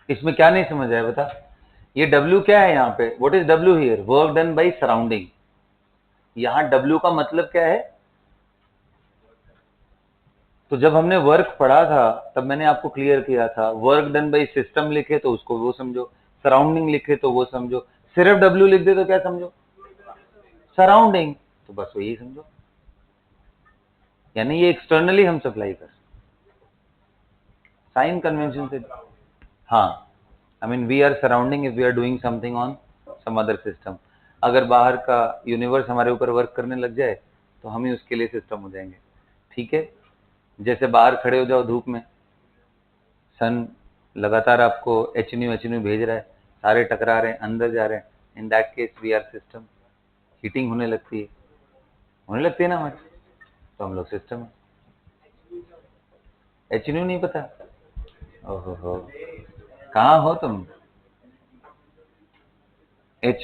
इसमें क्या नहीं समझ आया बता? ये W क्या है यहाँ पे? What is W here? Work done by surrounding. यहाँ W का मतलब क्या है? तो जब हमने वर्क पढ़ा था तब मैंने आपको क्लियर किया था, वर्क डन बाय सिस्टम लिखे तो उसको वो समझो, सराउंडिंग लिखे तो वो समझो, सिर्फ W लिख दे तो क्या समझो? सराउंडिंग। तो बस वही समझो, यानी ये एक्सटर्नली हम सप्लाई कर साइन कन्वेंशन से। हाँ, I mean we are surrounding if we are doing something on some other system. अगर बाहर का यूनिवर्स हमारे ऊपर वर्क करने लग जाए तो हम ही उसके लिए सिस्टम हो जाएंगे। ठीक है? जैसे बाहर खड़े हो जाओ धूप में, सन लगातार आपको एच न्यू भेज रहा है, सारे टकरा रहे हैं, अंदर जा रहे हैं, in that case we are system. Heating होने लगती है ना हमारी, तो हम लोग सिस्टम है। एच नहीं पता? ओहो हो, कहाँ हो तुम? एच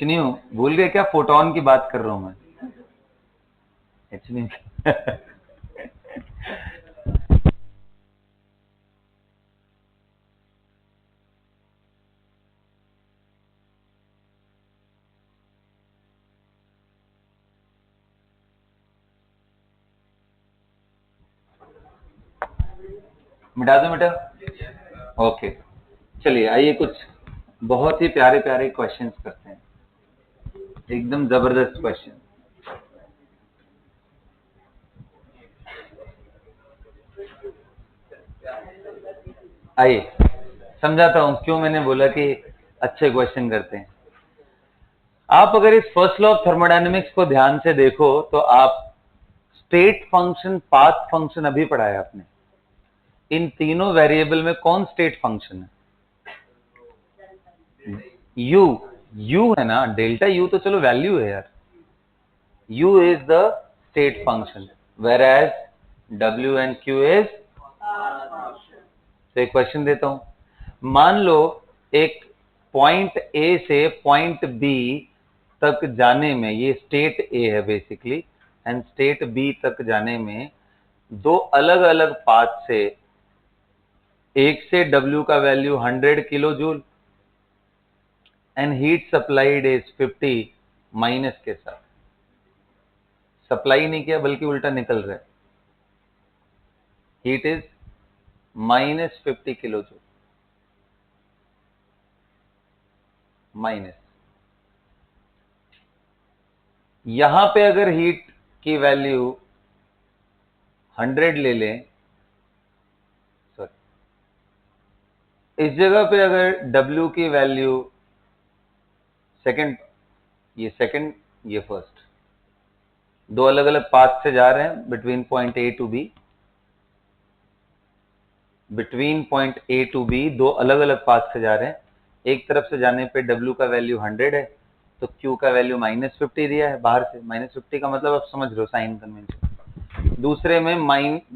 भूल गए क्या? फोटोन की बात कर रहा हूं मैं, एच मिटा दो बेटा। ओके, चलिए आइए कुछ बहुत ही प्यारे प्यारे क्वेश्चंस करते हैं, एकदम जबरदस्त क्वेश्चन। आइए समझाता हूं क्यों मैंने बोला कि अच्छे क्वेश्चन करते हैं। आप अगर इस फर्स्ट लॉ ऑफ थर्मोडायनेमिक्स को ध्यान से देखो तो आप स्टेट फंक्शन, पाथ फंक्शन अभी पढ़ा है आपने। इन तीनों वेरिएबल में कौन स्टेट फंक्शन है? यू। यू है ना, डेल्टा यू तो चलो वैल्यू है यार। U is the state function, whereas W and Q is. तो एक क्वेश्चन देता हूं, मान लो एक पॉइंट ए से पॉइंट बी तक जाने में, ये स्टेट ए है बेसिकली, एंड स्टेट बी तक जाने में दो अलग अलग पाथ से, एक से W का value 100 kilo joule and heat supplied is 50 minus के साथ। सप्लाई नहीं किया बल्कि उल्टा निकल रहा है, heat is -50 kilo joule minus. यहां पे अगर हीट की वैल्यू 100 ले लें, सॉरी, इस जगह पे अगर W की वैल्यू, सेकंड, ये सेकंड ये फर्स्ट, दो अलग अलग पाथ से जा रहे हैं between point A to B, between point A to B दो अलग अलग पाथ से जा रहे हैं। एक तरफ से जाने पे W का वैल्यू 100 है, तो Q का वैल्यू -50 दिया है बाहर से। -50 का मतलब आप समझ रहे हो, साइन कन्वेंशन। दूसरे में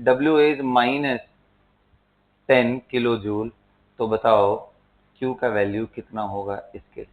W इज -10 किलो जूल, तो बताओ Q का वैल्यू कितना होगा इसके लिए?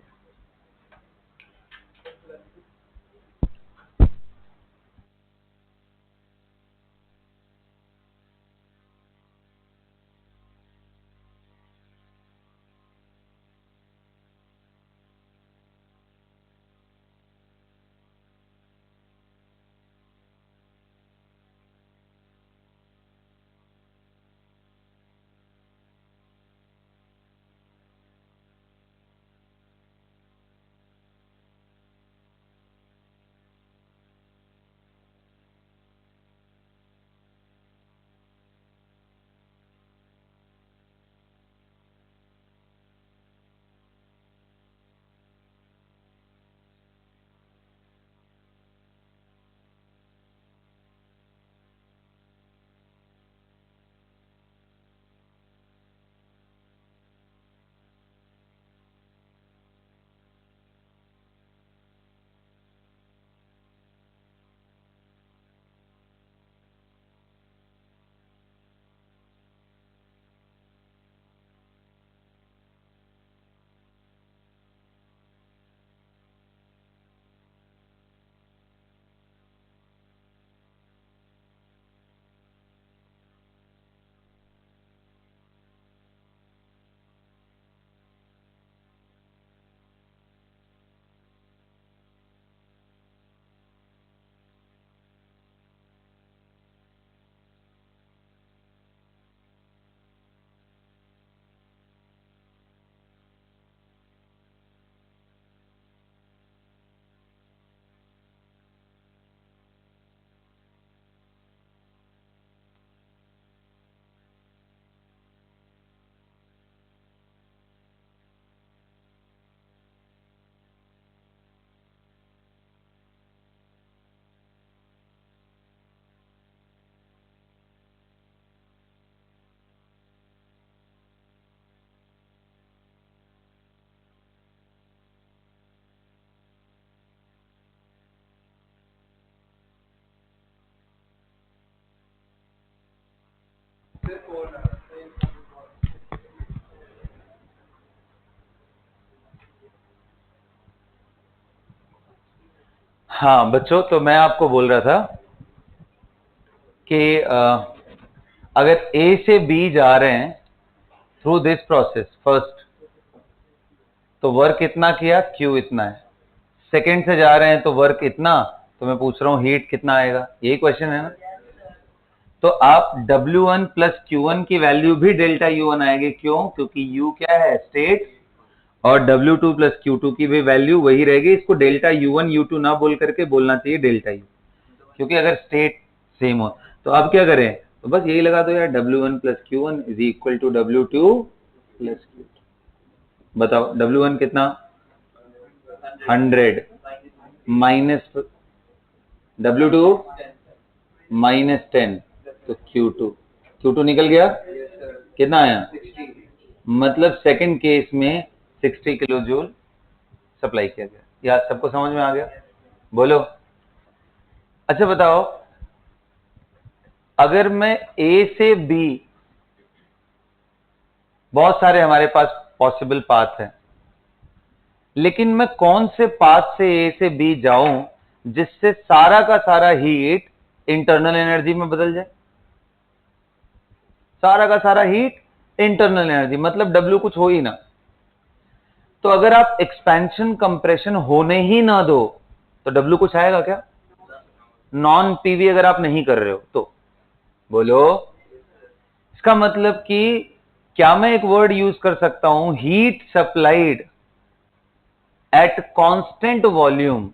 हाँ बच्चों, तो मैं आपको बोल रहा था कि अगर A से B जा रहे हैं थ्रू दिस प्रोसेस फर्स्ट, तो वर्क इतना किया, Q इतना है। सेकंड से जा रहे हैं तो वर्क इतना, तो मैं पूछ रहा हूं हीट कितना आएगा, यही क्वेश्चन है ना। तो आप W1 प्लस Q1 की वैल्यू भी डेल्टा U1 आएगी। क्यों? क्योंकि U क्या है? स्टेट, और W2 प्लस Q2 की भी वैल्यू वही रहेगी। इसको डेल्टा U1 U2 ना बोल करके बोलना चाहिए डेल्टा U, क्योंकि अगर स्टेट सेम हो तो आप क्या करें? तो बस यही लगा दो यार, W1 plus Q1 is equal to W2 plus Q2। बताओ W1 कितना? 100 माइनस W2 माइनस 10, तो Q2 निकल गया। कितना आया? मतलब सेकंड केस में 60 किलो जूल सप्लाई किया गया। या सबको समझ में आ गया? बोलो। अच्छा बताओ, अगर मैं ए से बी, बहुत सारे हमारे पास पॉसिबल पाथ है, लेकिन मैं कौन से पाथ से ए से बी जाऊं जिससे सारा का सारा हीट इंटरनल एनर्जी में बदल जाए? सारा का सारा हीट इंटरनल एनर्जी, मतलब डब्ल्यू कुछ हो ही ना। तो अगर आप एक्सपेंशन कंप्रेशन होने ही ना दो तो डब्ल्यू कुछ आएगा क्या? नॉन पीवी अगर आप नहीं कर रहे हो तो। बोलो। इसका मतलब कि क्या मैं एक वर्ड यूज कर सकता हूं, heat supplied eight constant volume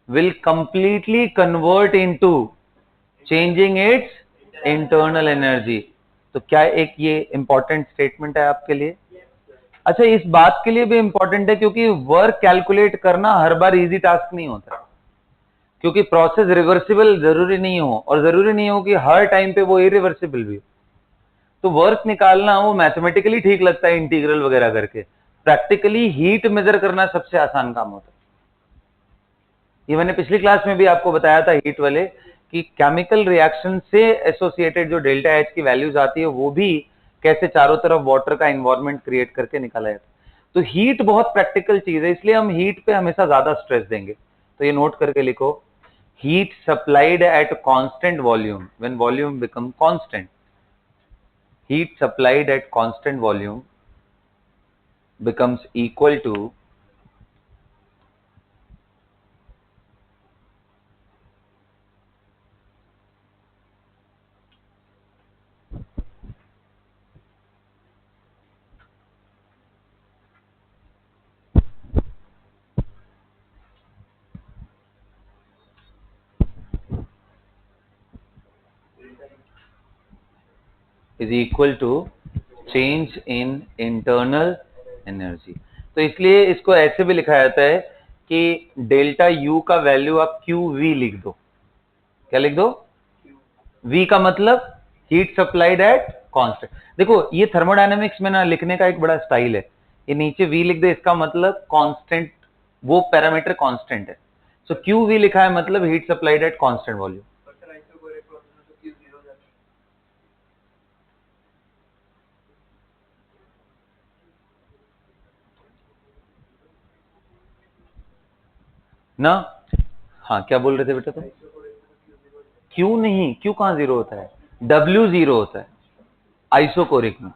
will completely convert into changing its internal energy। तो क्या एक ये इंपॉर्टेंट स्टेटमेंट है आपके लिए? अच्छा, इस बात के लिए भी इंपॉर्टेंट है क्योंकि वर्क कैलकुलेट करना हर बार इजी टास्क नहीं होता, क्योंकि प्रोसेस रिवर्सिबल जरूरी नहीं हो, और जरूरी नहीं हो कि हर टाइम पे वो इरिवर्सिबल भी हो। तो वर्क निकालना वो मैथमेटिकली ठीक लगता है इंटीग्रल वगैरह करके, प्रैक्टिकली हीट मेजर करना सबसे आसान काम होता है। ये मैंने पिछली क्लास में भी आपको बताया था हीट वाले, कि केमिकल रिएक्शन से एसोसिएटेड जो डेल्टा एच की वैल्यूज आती है वो भी कैसे चारों तरफ वाटर का एनवायरनमेंट क्रिएट करके निकाला जाता है। तो हीट बहुत प्रैक्टिकल चीज है, इसलिए हम हीट पे हमेशा ज्यादा स्ट्रेस देंगे। तो ये नोट करके लिखो, heat supplied eight constant volume, when volume become constant, heat supplied at constant volume becomes equal to change in internal energy। तो इसलिए इसको ऐसे भी लिखा जाता है कि डेल्टा U का वैल्यू आप QV लिख दो। क्या लिख दो? V का मतलब हीट सप्लाइड एट कांस्टेंट। देखो ये थर्मोडायनेमिक्स में ना लिखने का एक बड़ा स्टाइल है, ये नीचे V लिख दे, इसका मतलब कांस्टेंट, वो पैरामीटर कांस्टेंट है। सो QV लिखा है मतलब heat supplied eight constant volume. ना? हाँ, क्या बोल रहे थे बेटा तुम? क्यू नहीं, क्यू कहां जीरो होता है? डब्ल्यू जीरो होता है आइसोकोरिक में।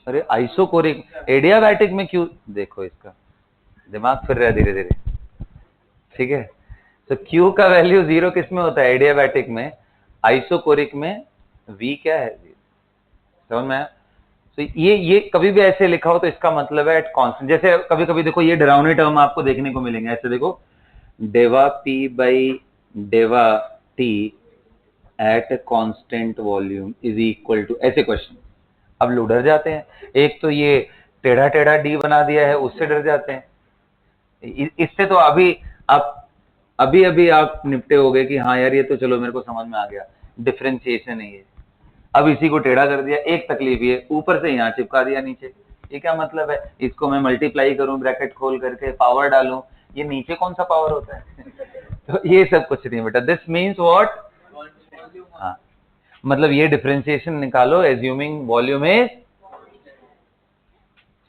अरे आइसोकोरिक, एडियाबैटिक में क्यू, देखो इसका दिमाग फिर रहा है धीरे धीरे। ठीक है, तो क्यू का वैल्यू जीरो किस में होता है? एडियाबैटिक में। आइसोकोरिक में वी क्या है? समझ में आया? तो ये कभी भी ऐसे लिखा हो तो इसका मतलब है एट कांस्टेंट। जैसे कभी कभी देखो ये डरावने टर्म आपको देखने को मिलेंगे, ऐसे देखो, डेवा पी बाई डेवा T at constant volume is equal to, ऐसे क्वेश्चन। अब लोग डर जाते हैं, एक तो ये टेढ़ा टेढ़ा डी बना दिया है उससे डर जाते हैं। इससे तो अभी अभी आप निपटे हो गए कि हाँ यार ये तो चलो मेरे को समझ में आ गया, डिफरेंशिएशन है ये। अब इसी को टेढ़ा कर दिया, एक तकलीफ ये ऊपर से यहाँ चिपका दिया नीचे। ये क्या मतलब है? इसको मैं मल्टीप्लाई करूं ब्रैकेट खोल करके, पावर डालूं, ये नीचे कौन सा पावर होता है? तो ये सब कुछ नहीं बेटा, दिस मीन्स व्हाट? हाँ, मतलब ये डिफरेंशिएशन निकालो एज्यूमिंग वॉल्यूम इज,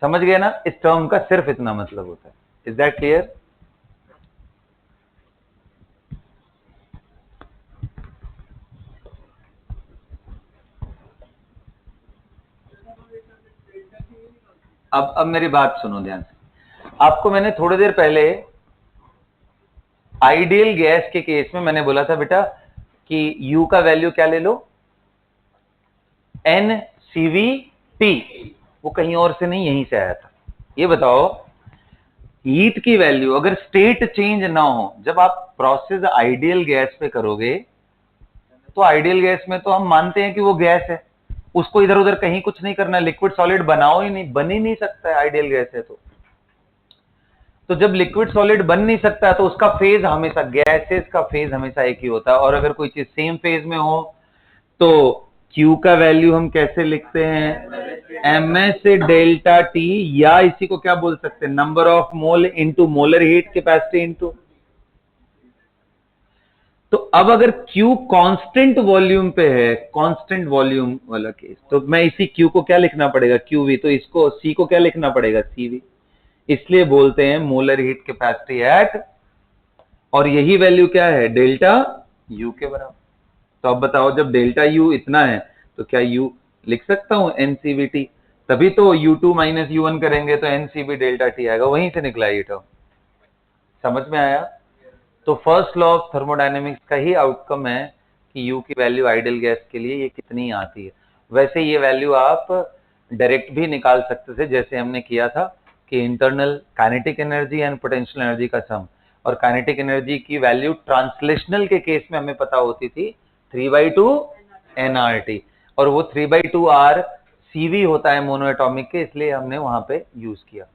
समझ गए ना? इस टर्म का सिर्फ इतना मतलब होता है। Is that clear? अब मेरी बात सुनो ध्यान से। आपको मैंने थोड़ी देर पहले आइडियल गैस के केस में मैंने बोला था बेटा कि U का वैल्यू क्या ले लो? एन सीवी टी, वो कहीं और से नहीं, यहीं से आया था। ये बताओ हीट की वैल्यू अगर स्टेट चेंज ना हो, जब आप प्रोसेस आइडियल गैस पे करोगे तो आइडियल गैस में तो हम मानते हैं कि वो गैस है, उसको इधर उधर कहीं कुछ नहीं करना, लिक्विड सॉलिड बनाओ ही नहीं, बन ही नहीं सकता है, आइडियल गैस है तो जब लिक्विड सॉलिड बन नहीं सकता तो उसका फेज हमेशा, गैसेस का फेज हमेशा एक ही होता है। और अगर कोई चीज सेम फेज में हो तो Q का वैल्यू हम कैसे लिखते हैं, एम एस डेल्टा टी, या इसी को क्या बोल सकते हैं, number of mole into molar heat capacity into. तो अब अगर Q कांस्टेंट वॉल्यूम पे है, कांस्टेंट वॉल्यूम वाला केस, तो मैं इसी Q को क्या लिखना पड़ेगा, QV, तो इसको C को क्या लिखना पड़ेगा, CV। इसलिए बोलते हैं मोलर हीट कैपेसिटी एट, और यही वैल्यू क्या है, डेल्टा U के बराबर। तो अब बताओ जब डेल्टा U इतना है तो क्या U लिख सकता हूं NCVT, तभी तो U2 माइनस U1 करेंगे तो NCV डेल्टा T आएगा, वहीं से निकला ये टर्म। समझ में आया। तो फर्स्ट लॉ ऑफ थर्मोडायनेमिक्स का ही आउटकम है कि U की वैल्यू आइडियल गैस के लिए ये कितनी आती है। वैसे ये वैल्यू आप डायरेक्ट भी निकाल सकते थे, जैसे हमने किया था कि internal kinetic energy and potential energy का सम, और काइनेटिक एनर्जी की वैल्यू ट्रांसलेशनल के केस में हमें पता होती थी 3/2 nRT, और वो 3/2 R CV होता है मोनो एटॉमिक के, इसलिए हमने वहां पे यूज किया।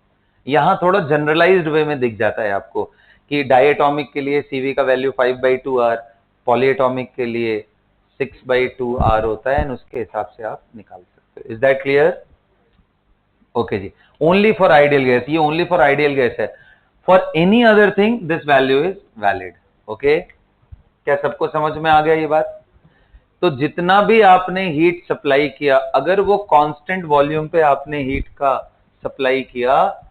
यहाँ थोड़ा जनरलाइज्ड वे में दिख जाता है आपको कि डायटोमिक के लिए सीवी का वैल्यू 5/2 आर, पॉलीएटॉमिक के लिए 6/2 आर होता है, उसके हिसाब से आप निकाल सकते हो। Is that clear? ओके जी। ओनली फॉर आइडियल गैस, ये ओनली फॉर आइडियल गैस है। For any other thing this value is valid. Okay, क्या सबको समझ में आ गया ये बात? तो जितना भी आपने हीट सप्लाई किया, अगर वो कांस्टेंट वॉल्यूम पे आपने हीट का सप्लाई किया,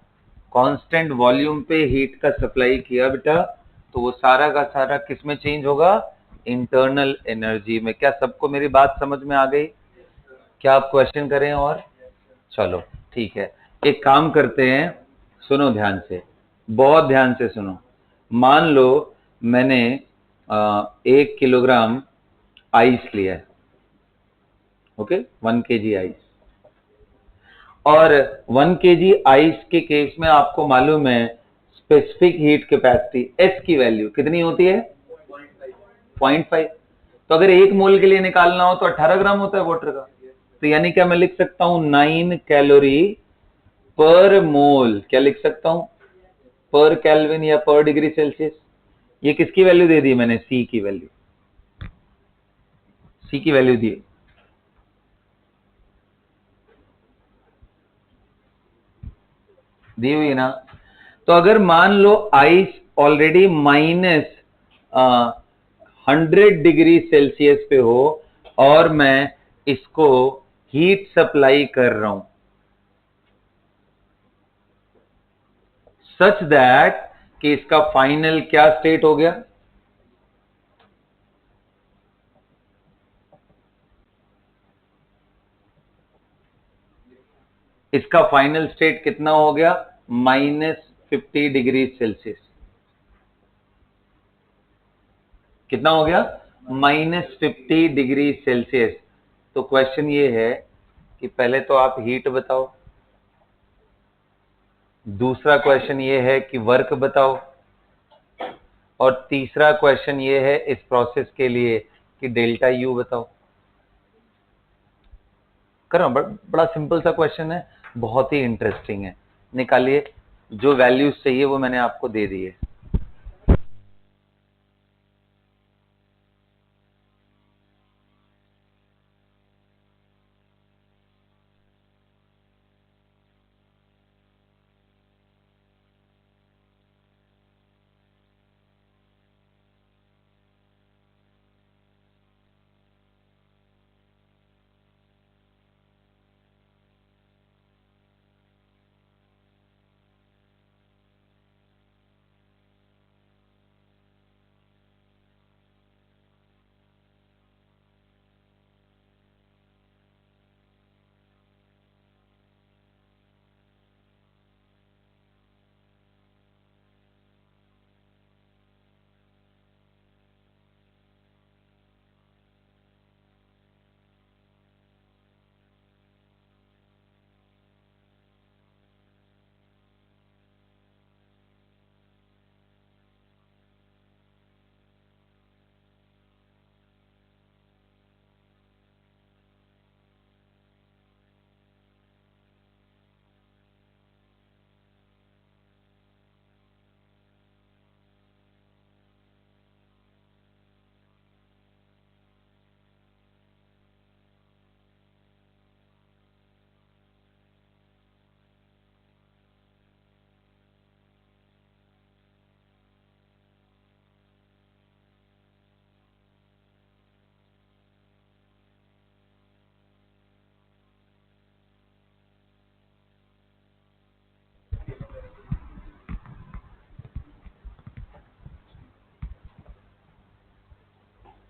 कांस्टेंट वॉल्यूम पे हीट का सप्लाई किया बेटा, तो वो सारा का सारा किस में चेंज होगा, इंटरनल एनर्जी में। क्या सबको मेरी बात समझ में आ गई? क्या आप क्वेश्चन करें और? चलो ठीक है, एक काम करते हैं, सुनो ध्यान से, बहुत ध्यान से सुनो। मान लो मैंने 1 किलोग्राम आइस लिया है, ओके, 1 kg आइस, और 1 kg आइस के केस में आपको मालूम है स्पेसिफिक हीट कैपेसिटी एस की वैल्यू कितनी होती है, 0.5। तो अगर 1 मोल के लिए निकालना हो तो 18 ग्राम होता है वाटर का। तो यानी क्या मैं लिख सकता हूं 9 कैलोरी पर मोल, क्या लिख सकता हूं, पर केल्विन या पर डिग्री सेल्सियस। ये किसकी वैल्यू दे दी मैंने, सी की वैल्यू, सी की वैल्यू दी, दी हुई ना। तो अगर मान लो आइस ऑलरेडी -100 डिग्री सेल्सियस पे हो और मैं इसको हीट सप्लाई कर रहा हूं सच दैट कि इसका फाइनल क्या स्टेट हो गया, इसका फाइनल स्टेट कितना हो गया, -50 डिग्री सेल्सियस। कितना हो गया, -50 डिग्री सेल्सियस। तो क्वेश्चन ये है कि पहले तो आप हीट बताओ, दूसरा क्वेश्चन ये है कि वर्क बताओ, और तीसरा क्वेश्चन ये है इस प्रोसेस के लिए कि डेल्टा यू बताओ। करो, बड़ा सिंपल सा क्वेश्चन है, बहुत ही इंटरेस्टिंग है। निकालिए, जो वैल्यूज चाहिए वो मैंने आपको दे दी है।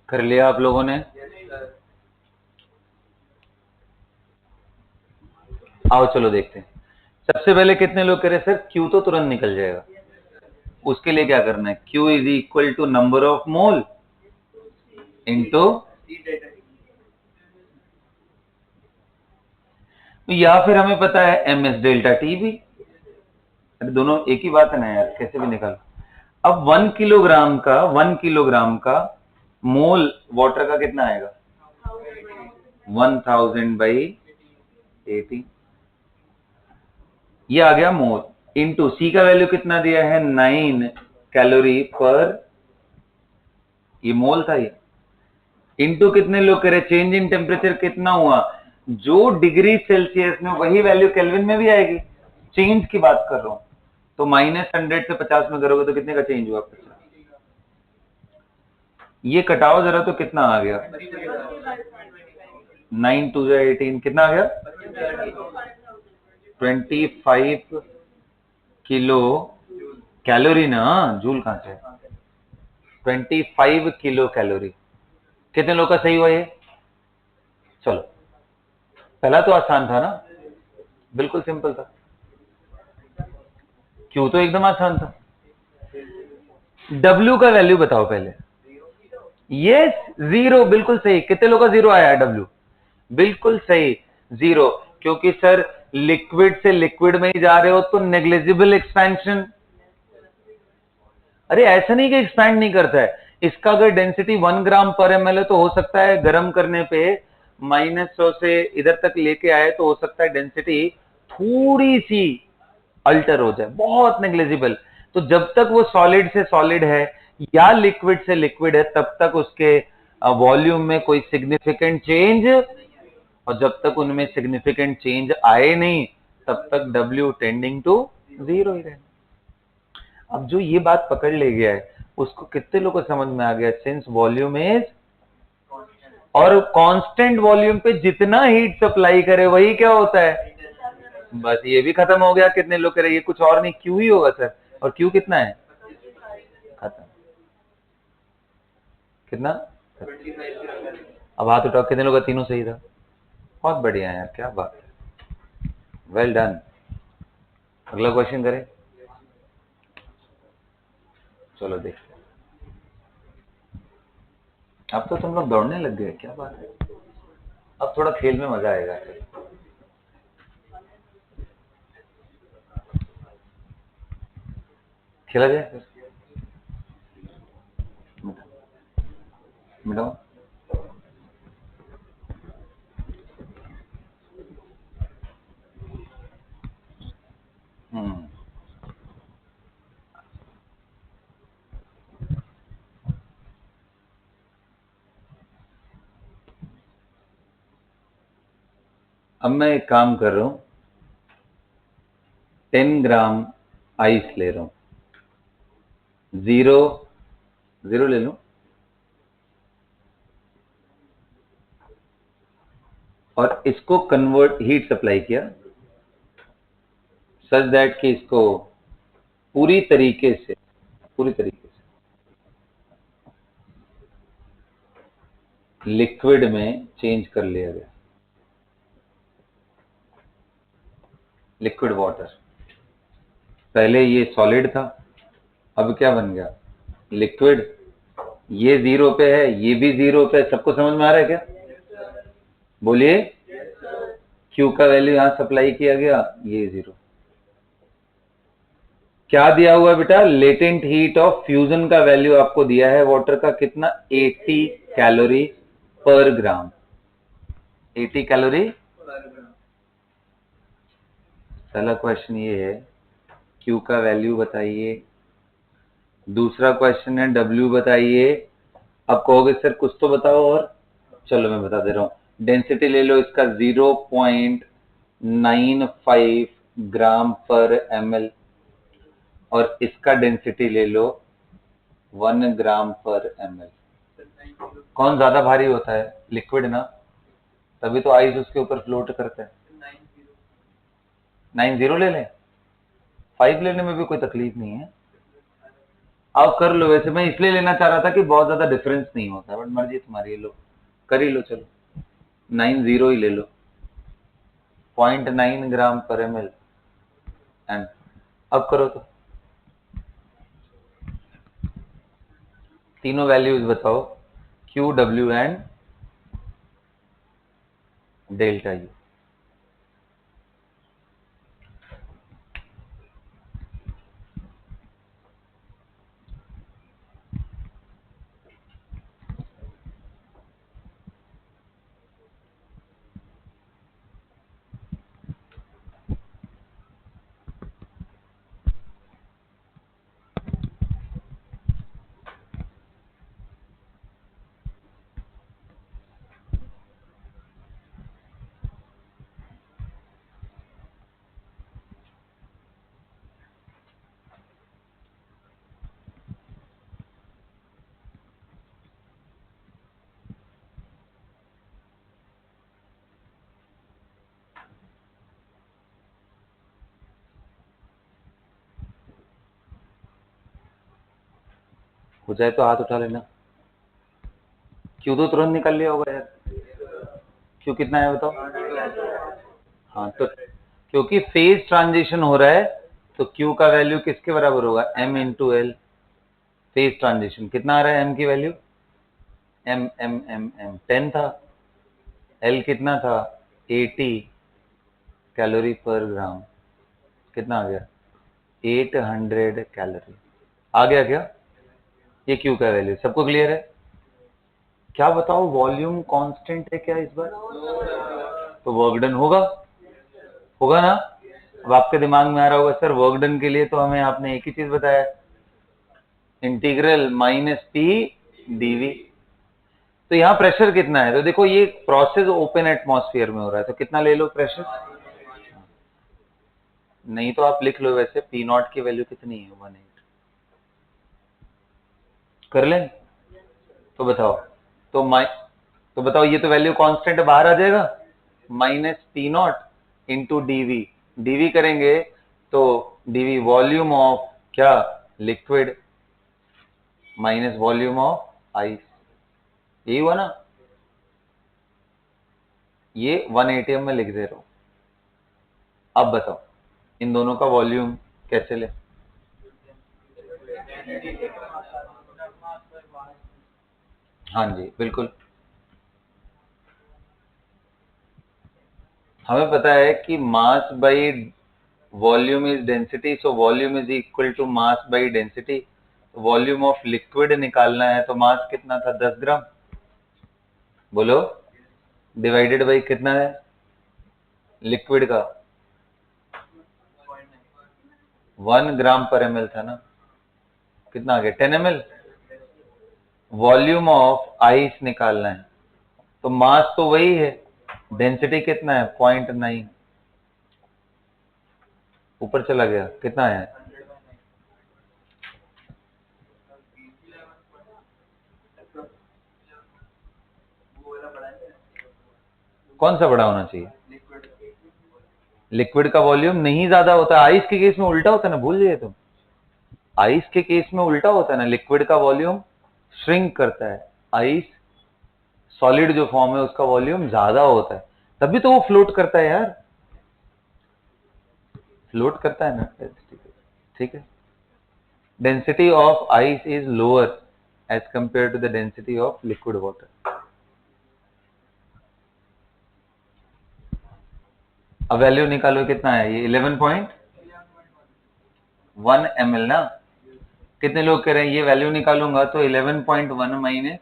कर लिया आप लोगों ने? आओ चलो देखते हैं। सबसे पहले कितने लोग करे सर? क्यू तो तुरंत निकल जाएगा। उसके लिए क्या करना है? Q is equal to number of mole into, या फिर हमें पता है एम एस डेल्टा टी भी। अरे दोनों एक ही बात है ना यार, कैसे भी निकाल। अब 1 किलोग्राम का मोल वाटर का कितना आएगा? 1000/80। ये आ गया मोल। इंटू सी का वैल्यू कितना दिया है? 9 कैलोरी पर, ये मोल था ये। इंटू कितने लोग करे? चेंज इन टेम्परेचर कितना हुआ? जो डिग्री सेल्सियस में वही वैल्यू केल्विन में भी आएगी। चेंज की बात कर रहा हूं। तो -100 से 50 में करोगे तो कितने का चेंज हुआ? 50। ये कटाओ जरा तो कितना आ गया? 9 2 18, कितना आ गया? 25 किलो कैलोरी ना, जूल कहां से? 25 किलो कैलोरी। कितने लोग का सही हुआ ये? चलो, पहला तो आसान था ना, बिल्कुल सिंपल था। क्यों तो एकदम आसान था। W का वैल्यू बताओ पहले। यस, 0, बिल्कुल सही। कितने लोग का 0 आया है? W बिल्कुल सही, 0। क्योंकि सर लिक्विड से लिक्विड में ही जा रहे हो तो नेग्लिजिबल एक्सपेंशन। अरे ऐसा नहीं कि एक्सपैंड नहीं करता है, इसका अगर डेंसिटी 1 ग्राम पर ml है तो हो सकता है गर्म करने पे -100 से इधर तक लेके आए तो हो सकता है डेंसिटी थोड़ी सी अल्टर हो जाए, बहुत नेग्लिजिबल। तो जब तक वो सॉलिड से सॉलिड है या लिक्विड से लिक्विड है तब तक उसके वॉल्यूम में कोई सिग्निफिकेंट चेंज, और जब तक उनमें सिग्निफिकेंट चेंज आए नहीं तब तक W टेंडिंग टू 0 ही रहेगा। अब जो ये बात पकड़ ले गया है उसको कितने लोगों को समझ में आ गया? सिंस वॉल्यूम इज, और कांस्टेंट वॉल्यूम पे जितना हीट सप्लाई करे वही क्या होता है? बस ये भी खत्म हो गया। कितने लोग करे? ये कुछ और नहीं, क्यू ही होगा सर। और क्यू कितना है? खत्म। कितना? अब हाथ उठाओ, कितने लोग का तीनों सही था? बहुत बढ़िया यार, क्या बात है, वेल डन। अगला क्वेश्चन करें? चलो देखते हैं। अब तो तुम लोग दौड़ने लग गए, क्या बात है। अब थोड़ा खेल में मजा आएगा। खेला जाए फिर? मिटाओ। हम्म, अब मैं एक काम कर रहा हूं, 10 ग्राम आइस ले रहा हूं, 0 ले लूं, और इसको कन्वर्ट हीट सप्लाई किया सच दैट कि इसको पूरी तरीके से लिक्विड में चेंज कर लिया गया, लिक्विड वाटर। पहले ये सॉलिड था, अब क्या बन गया? लिक्विड। ये 0 पे है, ये भी 0 पे है। सबको समझ में आ रहा है क्या? बोलिए। क्यू का वैल्यू यहां सप्लाई किया गया, ये 0। क्या दिया हुआ है बेटा? लेटेंट हीट ऑफ फ्यूजन का वैल्यू आपको दिया है वाटर का, कितना? 80 कैलोरी पर ग्राम। 80 कैलोरी। पहला क्वेश्चन ये है, क्यू का वैल्यू बताइए। दूसरा क्वेश्चन है डब्ल्यू बताइए। अब कहोगे सर कुछ तो बताओ और। चलो मैं बता दे रहा हूं। डेंसिटी ले लो इसका 0.95 ग्राम पर ml, और इसका डेंसिटी ले लो 1 ग्राम पर ml। कौन ज्यादा भारी होता है? लिक्विड ना, तभी तो आइस उसके ऊपर फ्लोट करता है। 90 ले लें? 5 लेने में भी कोई तकलीफ नहीं है। आप कर लो, वैसे मैं इसलिए लेना चाह रहा था कि बहुत ज्यादा डिफरेंस नहीं होता, बट मर्जी तुम्हारी, लो कर ही लो, चलो 90 ही ले लो, 0.9 ग्राम/ml। एंड अब करो तो तीनों वैल्यूज बताओ, Q, W and delta U. हो जाए तो हाथ उठा लेना। क्यू तो तुरंत निकल लिया होगा यार। क्यू कितना है बताओ। हाँ तो क्योंकि फेज ट्रांजिशन हो रहा है तो क्यू का वैल्यू किसके बराबर होगा, M into L. Phase transition कितना आ रहा है, एम की वैल्यू, एम 10 था, एल कितना था 80 कैलोरी पर ग्राम, कितना आ गया 800 कैलोरी। आ गया क्या, ये क्यू का वैल्यू सबको क्लियर है। क्या बताओ, वॉल्यूम कांस्टेंट है क्या इस बार, तो वर्क डन होगा, होगा ना। अब आपके दिमाग में आ रहा होगा सर वर्क डन के लिए तो हमें आपने एक ही चीज बताया, इंटीग्रल माइनस पी डीवी। तो यहाँ प्रेशर कितना है, तो देखो ये प्रोसेस ओपन एटमॉस्फेयर में हो रहा है, तो कितना ले लो प्रेशर, नहीं तो आप लिख लो वैसे पी नॉट की वैल्यू कितनी है 18, कर लें तो बताओ। तो तो बताओ ये तो वैल्यू कांस्टेंट बाहर आ जाएगा, minus P not into DV, DV करेंगे तो डीवी वॉल्यूम ऑफ क्या, liquid, minus volume of ice, यही हुआ ना। ये 1 एटीएम में लिख दे रहा हूं। अब बताओ इन दोनों का वॉल्यूम कैसे ले, हाँ जी बिल्कुल, हमें पता है कि mass by volume is density, so volume is equal to mass by density. Volume of liquid निकालना है तो मास कितना था 10 ग्राम, बोलो, डिवाइडेड बाई कितना है लिक्विड का, 1 ग्राम/ml था ना, कितना आ गया 10 ml। वॉल्यूम ऑफ आइस निकालना है तो मास तो वही है, डेंसिटी कितना है 0.9, ऊपर चला गया कितना है, कौन सा बड़ा होना चाहिए, लिक्विड का वॉल्यूम नहीं ज्यादा होता, आइस के केस में उल्टा होता है ना, भूल जाइए तुम, आइस के केस में उल्टा होता है ना, लिक्विड का वॉल्यूम श्रिंक करता है, आइस सॉलिड जो फॉर्म है उसका वॉल्यूम ज्यादा होता है, तभी तो वो फ्लोट करता है यार, फ्लोट करता है ना, ठीक है। Density of ice is lower as compare to the density of liquid water. अब वैल्यू निकालो कितना है, ये 11.1 ml ना, कितने लोग कह रहे हैं ये वैल्यू निकालूंगा तो 11.1 माइनस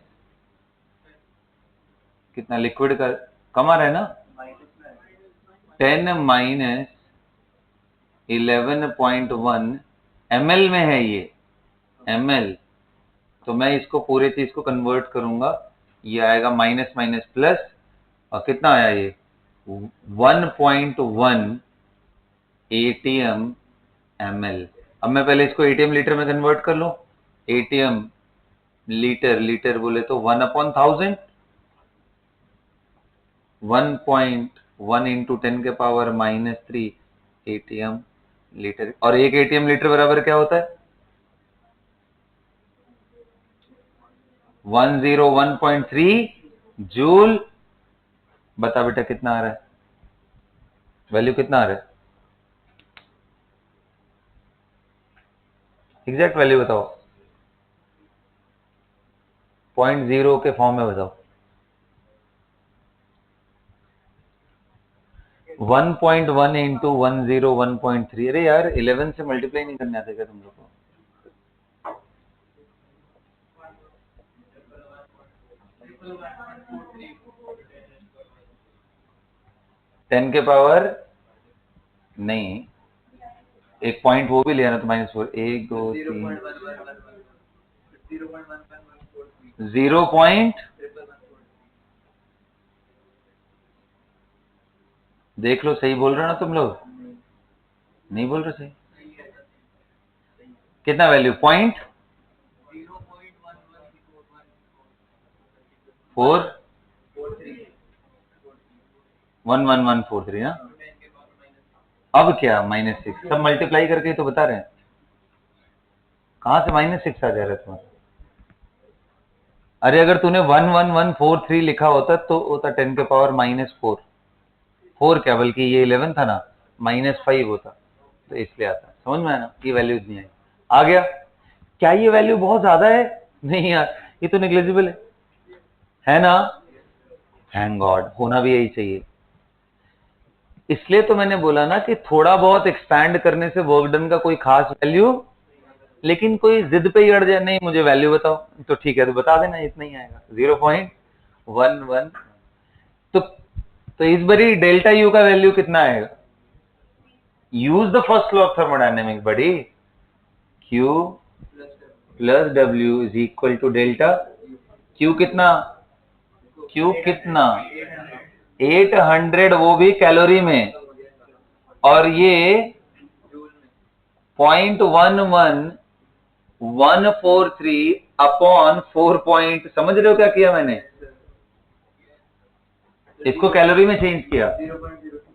कितना लिक्विड का, कम आ रहा है ना, 10 माइनस 11.1 ml में है ये, ml, तो मैं इसको पूरे चीज को कन्वर्ट करूंगा, ये आएगा माइनस माइनस प्लस, और कितना आया ये 1.1 एटीएम ml। अब मैं पहले इसको एटीएम लीटर में कन्वर्ट कर लूं, एटीएम लीटर, लीटर बोले तो 1/1000, 1.1 इंटू 10 के पावर -3 एटीएम लीटर, और एक एटीएम लीटर बराबर क्या होता है, 101.3 जूल। बता बेटा कितना आ रहा है, वैल्यू कितना आ रहा है, एग्जैक्ट वैल्यू बताओ, 0.0 के फॉर्म में बताओ। 1.1 इंटू 101.3। अरे यार 11 से मल्टीप्लाई नहीं करने आते क्या तुम लोग को? टेन के पावर नहीं, एक पॉइंट वो भी लिया ना तो -4, 1 2 3 0 पॉइंट, देख लो सही बोल रहे हो ना तुम लोग, नहीं बोल रहे सही। कितना वैल्यू, पॉइंट 11143 ना। अब क्या -6, सब मल्टीप्लाई करके ही तो बता रहे हैं, कहां से -6 आ जा रहा है तुम्हारा? अरे अगर तूने 11143 लिखा होता तो होता 10 के पावर -4, 4 क्या बल्कि ये 11 था ना, -5 होता, तो इसलिए आता। समझ में आया ना, ये वैल्यू इतनी आई, आ गया। क्या ये वैल्यू बहुत ज्यादा है? नहीं यार, ये तो नेग्लिजिबल है ना। थैंक गॉड, होना भी यही चाहिए। इसलिए तो मैंने बोला ना कि थोड़ा बहुत एक्सपैंड करने से वर्क डन का कोई खास वैल्यू, लेकिन कोई जिद पे ही अड़ जाए, नहीं मुझे वैल्यू बताओ, तो ठीक है तो बता देना, इतना ही आएगा 0.11। तो इस बारी डेल्टा यू का वैल्यू कितना आएगा? Use the first law of thermodynamics बड़ी, Q plus W is equal to delta Q. कितना, क्यू कितना, 800, वो भी कैलोरी में, और ये 0.11143 अपॉन 4 पॉइंट। समझ रहे हो क्या किया मैंने? इसको कैलोरी में चेंज किया,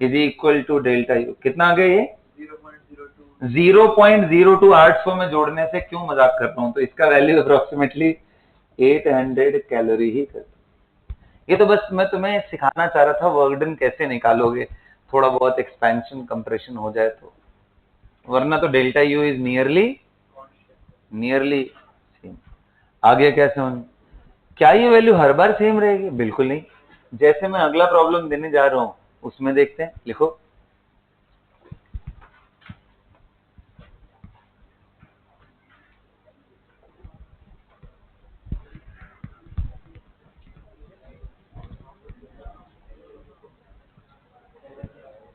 is equal to delta U. कितना आ गया ये? 0.02। 800 में जोड़ने से क्यों मजाक कर रहा हूं, तो इसका वैल्यू अप्रोक्सीमेटली 800 कैलोरी ही करता। ये तो बस मैं तुम्हें सिखाना चाह रहा था वर्क डन कैसे निकालोगे, थोड़ा बहुत एक्सपेंशन कंप्रेशन हो जाए तो, वरना तो delta U is nearly same. आगे क्या समझ, क्या ये वैल्यू हर बार सेम रहेगी? बिल्कुल नहीं। जैसे मैं अगला प्रॉब्लम देने जा रहा हूं उसमें देखते हैं, लिखो।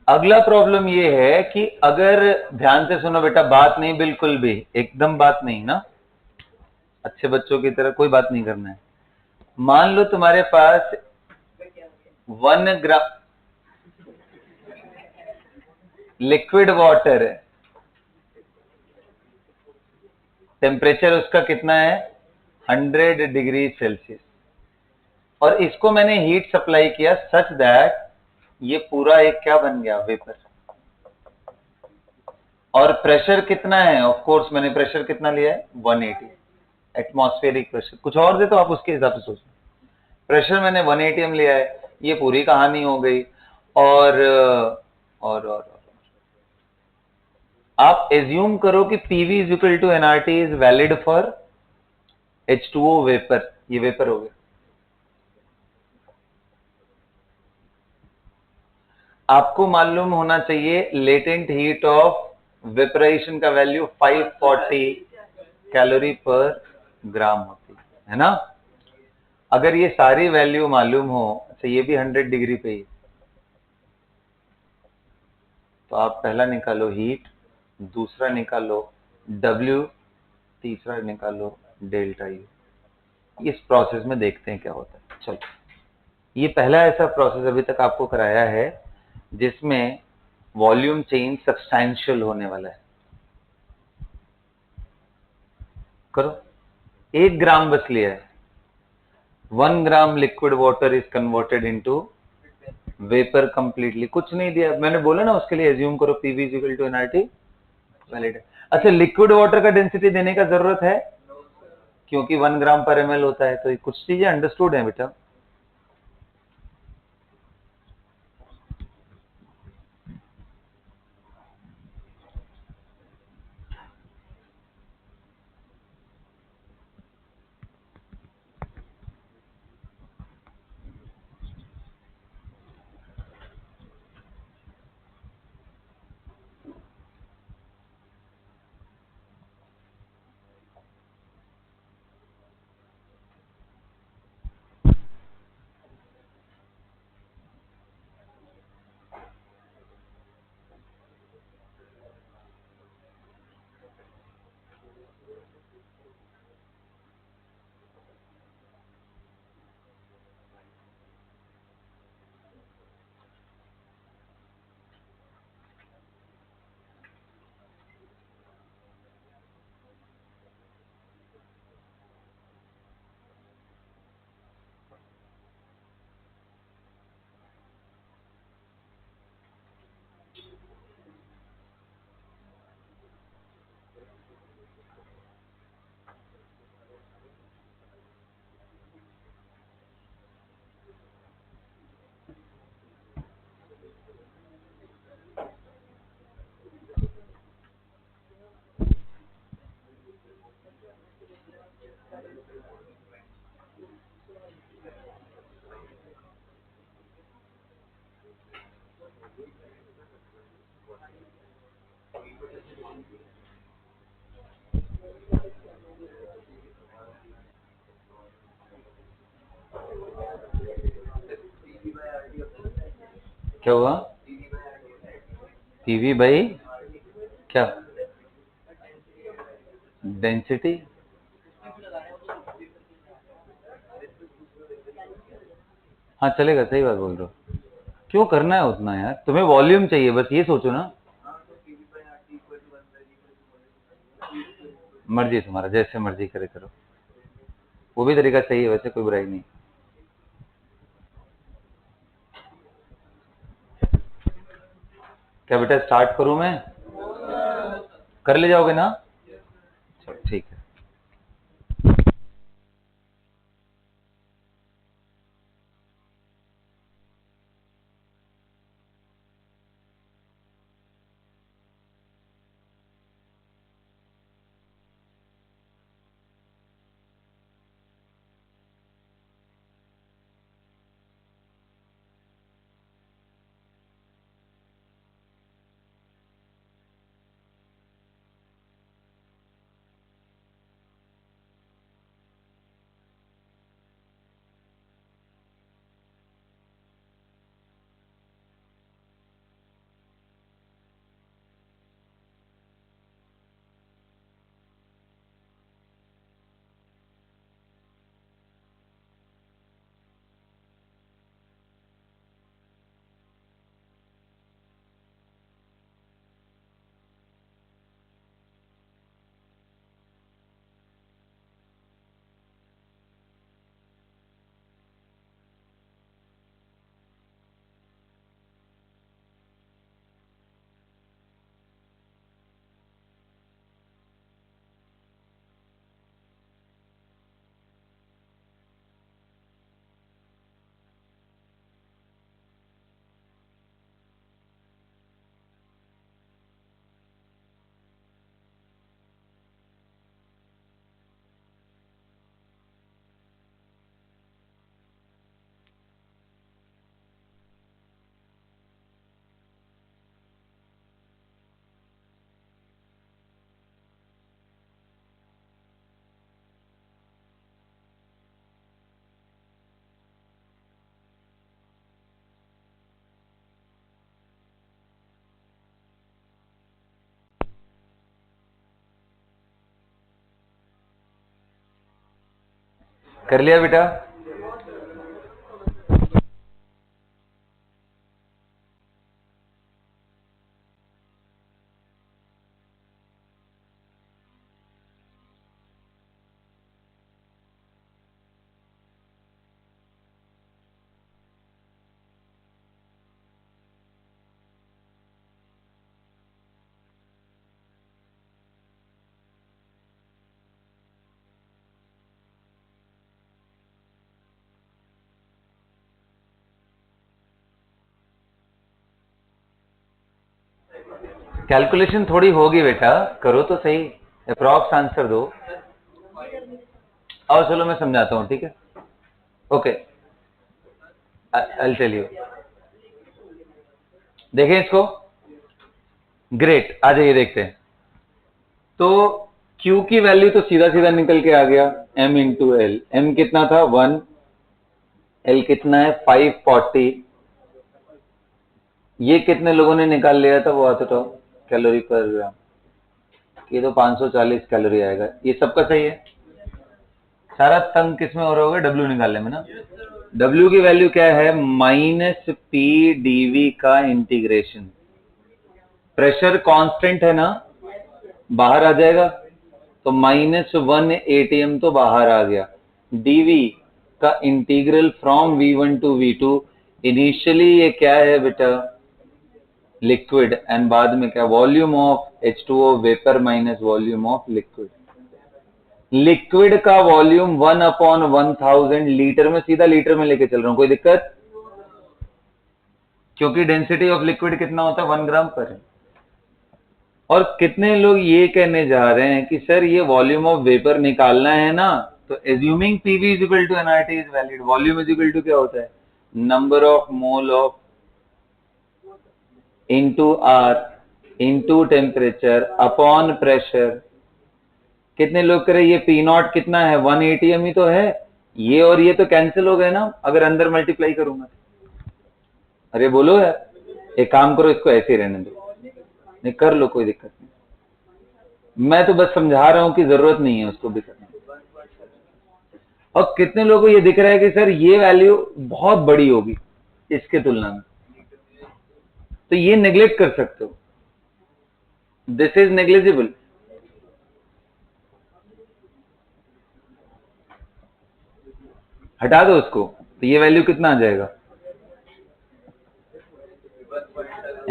अगला प्रॉब्लम ये है कि अगर, ध्यान से सुनो बेटा, बात नहीं, बिल्कुल भी एकदम बात नहीं ना, अच्छे बच्चों की तरह कोई बात नहीं करना है। मान लो तुम्हारे पास 1 ग्राम लिक्विड वाटर है, टेम्परेचर उसका कितना है, 100 डिग्री सेल्सियस, और इसको मैंने हीट सप्लाई किया सच दैट ये पूरा एक क्या बन गया, वेपर। और प्रेशर कितना है, ऑफ कोर्स मैंने प्रेशर कितना लिया है, 180 एटमॉस्फेरिक प्रेशर। कुछ और दे तो आप उसके हिसाब से सोचो, प्रेशर मैंने 180 एम लिया है, ये पूरी कहानी हो गई। और आप एज्यूम करो कि PV is equal to NRT is valid for H2O vapour, ये वेपर हो गया। आपको मालूम होना चाहिए लेटेंट हीट ऑफ वेपराइजेशन का वैल्यू 540 कैलोरी पर ग्राम होती है ना। अगर ये सारी वैल्यू मालूम हो, अच्छा ये भी 100 डिग्री पे ही, तो आप पहला निकालो हीट, दूसरा निकालो W, तीसरा निकालो डेल्टा यू। इस प्रोसेस में देखते हैं क्या होता है। चलो, ये पहला ऐसा प्रोसेस अभी तक आपको कराया है जिसमें वॉल्यूम चेंज सब्सटैंशियल होने वाला है। करो, 1 ग्राम बस लिया है, 1 gram liquid water is converted into vapour completely, कुछ नहीं दिया। मैंने बोला ना उसके लिए एज्यूम करो PV is equal to NRT, valid है। अच्छा, लिक्विड वाटर का डेंसिटी देने का जरूरत है? क्योंकि 1 ग्राम/ml होता है, तो ये कुछ चीजें अंडरस्टूड है बेटा। क्या हुआ? पीवी बाई क्या? डेंसिटी? हाँ चलेगा, सही बात बोल रहे हो। क्यों करना है उतना यार, तुम्हें वॉल्यूम चाहिए, बस ये सोचो ना। मर्जी तुम्हारा, जैसे मर्जी करे करो, वो भी तरीका सही है वैसे, कोई बुराई नहीं। क्या बेटा स्टार्ट करूं मैं? कर ले जाओगे ना? चलो ठीक है। कर लिया बेटा? कैलकुलेशन थोड़ी होगी बेटा, करो तो सही, अप्रॉक्स आंसर दो। और चलो मैं समझाता हूँ, ठीक है? Okay, I tell you. देखें इसको, ग्रेट, आ जाइए देखते हैं। तो Q की वैल्यू तो सीधा सीधा निकल के आ गया, M इंटू एल। M कितना था 1, L कितना है 540। ये कितने लोगों ने निकाल लिया था वो आता था कैलोरी पर ग्राम, ये तो 540 कैलोरी आएगा। ये सबका सही है? सारा तंग किसमें हो रहा होगा? W निकालने में ना। W की वैल्यू क्या है? माइनस पी डीवी का इंटीग्रेशन। प्रेशर कांस्टेंट है ना, बाहर आ जाएगा, तो -1 ATM तो बाहर आ गया। dV का integral from V1 to V2, initially ये क्या है बेटा? लिक्विड, एंड बाद में क्या? Volume of H2O vapour minus volume of liquid. Liquid का वॉल्यूम 1/1000 लीटर में, सीधा लीटर में लेके चल रहा हूं, कोई दिक्कत? क्योंकि डेंसिटी ऑफ लिक्विड कितना होता है? 1 ग्राम पर। और कितने लोग ये कहने जा रहे हैं कि सर ये वॉल्यूम ऑफ वेपर निकालना है ना, तो assuming PV is equal to NRT is valid, volume is equal to क्या होता है? Number of mole of into R into temperature upon pressure. कितने लोग कह रहे ये पी नॉट कितना है? 1 ATM ही तो है। ये और ये तो कैंसिल हो गए ना अगर अंदर मल्टीप्लाई करूंगा। अरे बोलो यार, एक काम करो, इसको ऐसे ही रहने दो, नहीं कर लो, कोई दिक्कत नहीं। मैं तो बस समझा रहा हूं कि जरूरत नहीं है उसको भी करने। और कितने लोगों को ये दिख रहा है कि सर ये वैल्यू बहुत बड़ी होगी इसके तुलना में, तो ये नेग्लेक्ट कर सकते हो, दिस इज नेग्लिजिबल। हटा दो उसको, तो ये वैल्यू कितना आ जाएगा?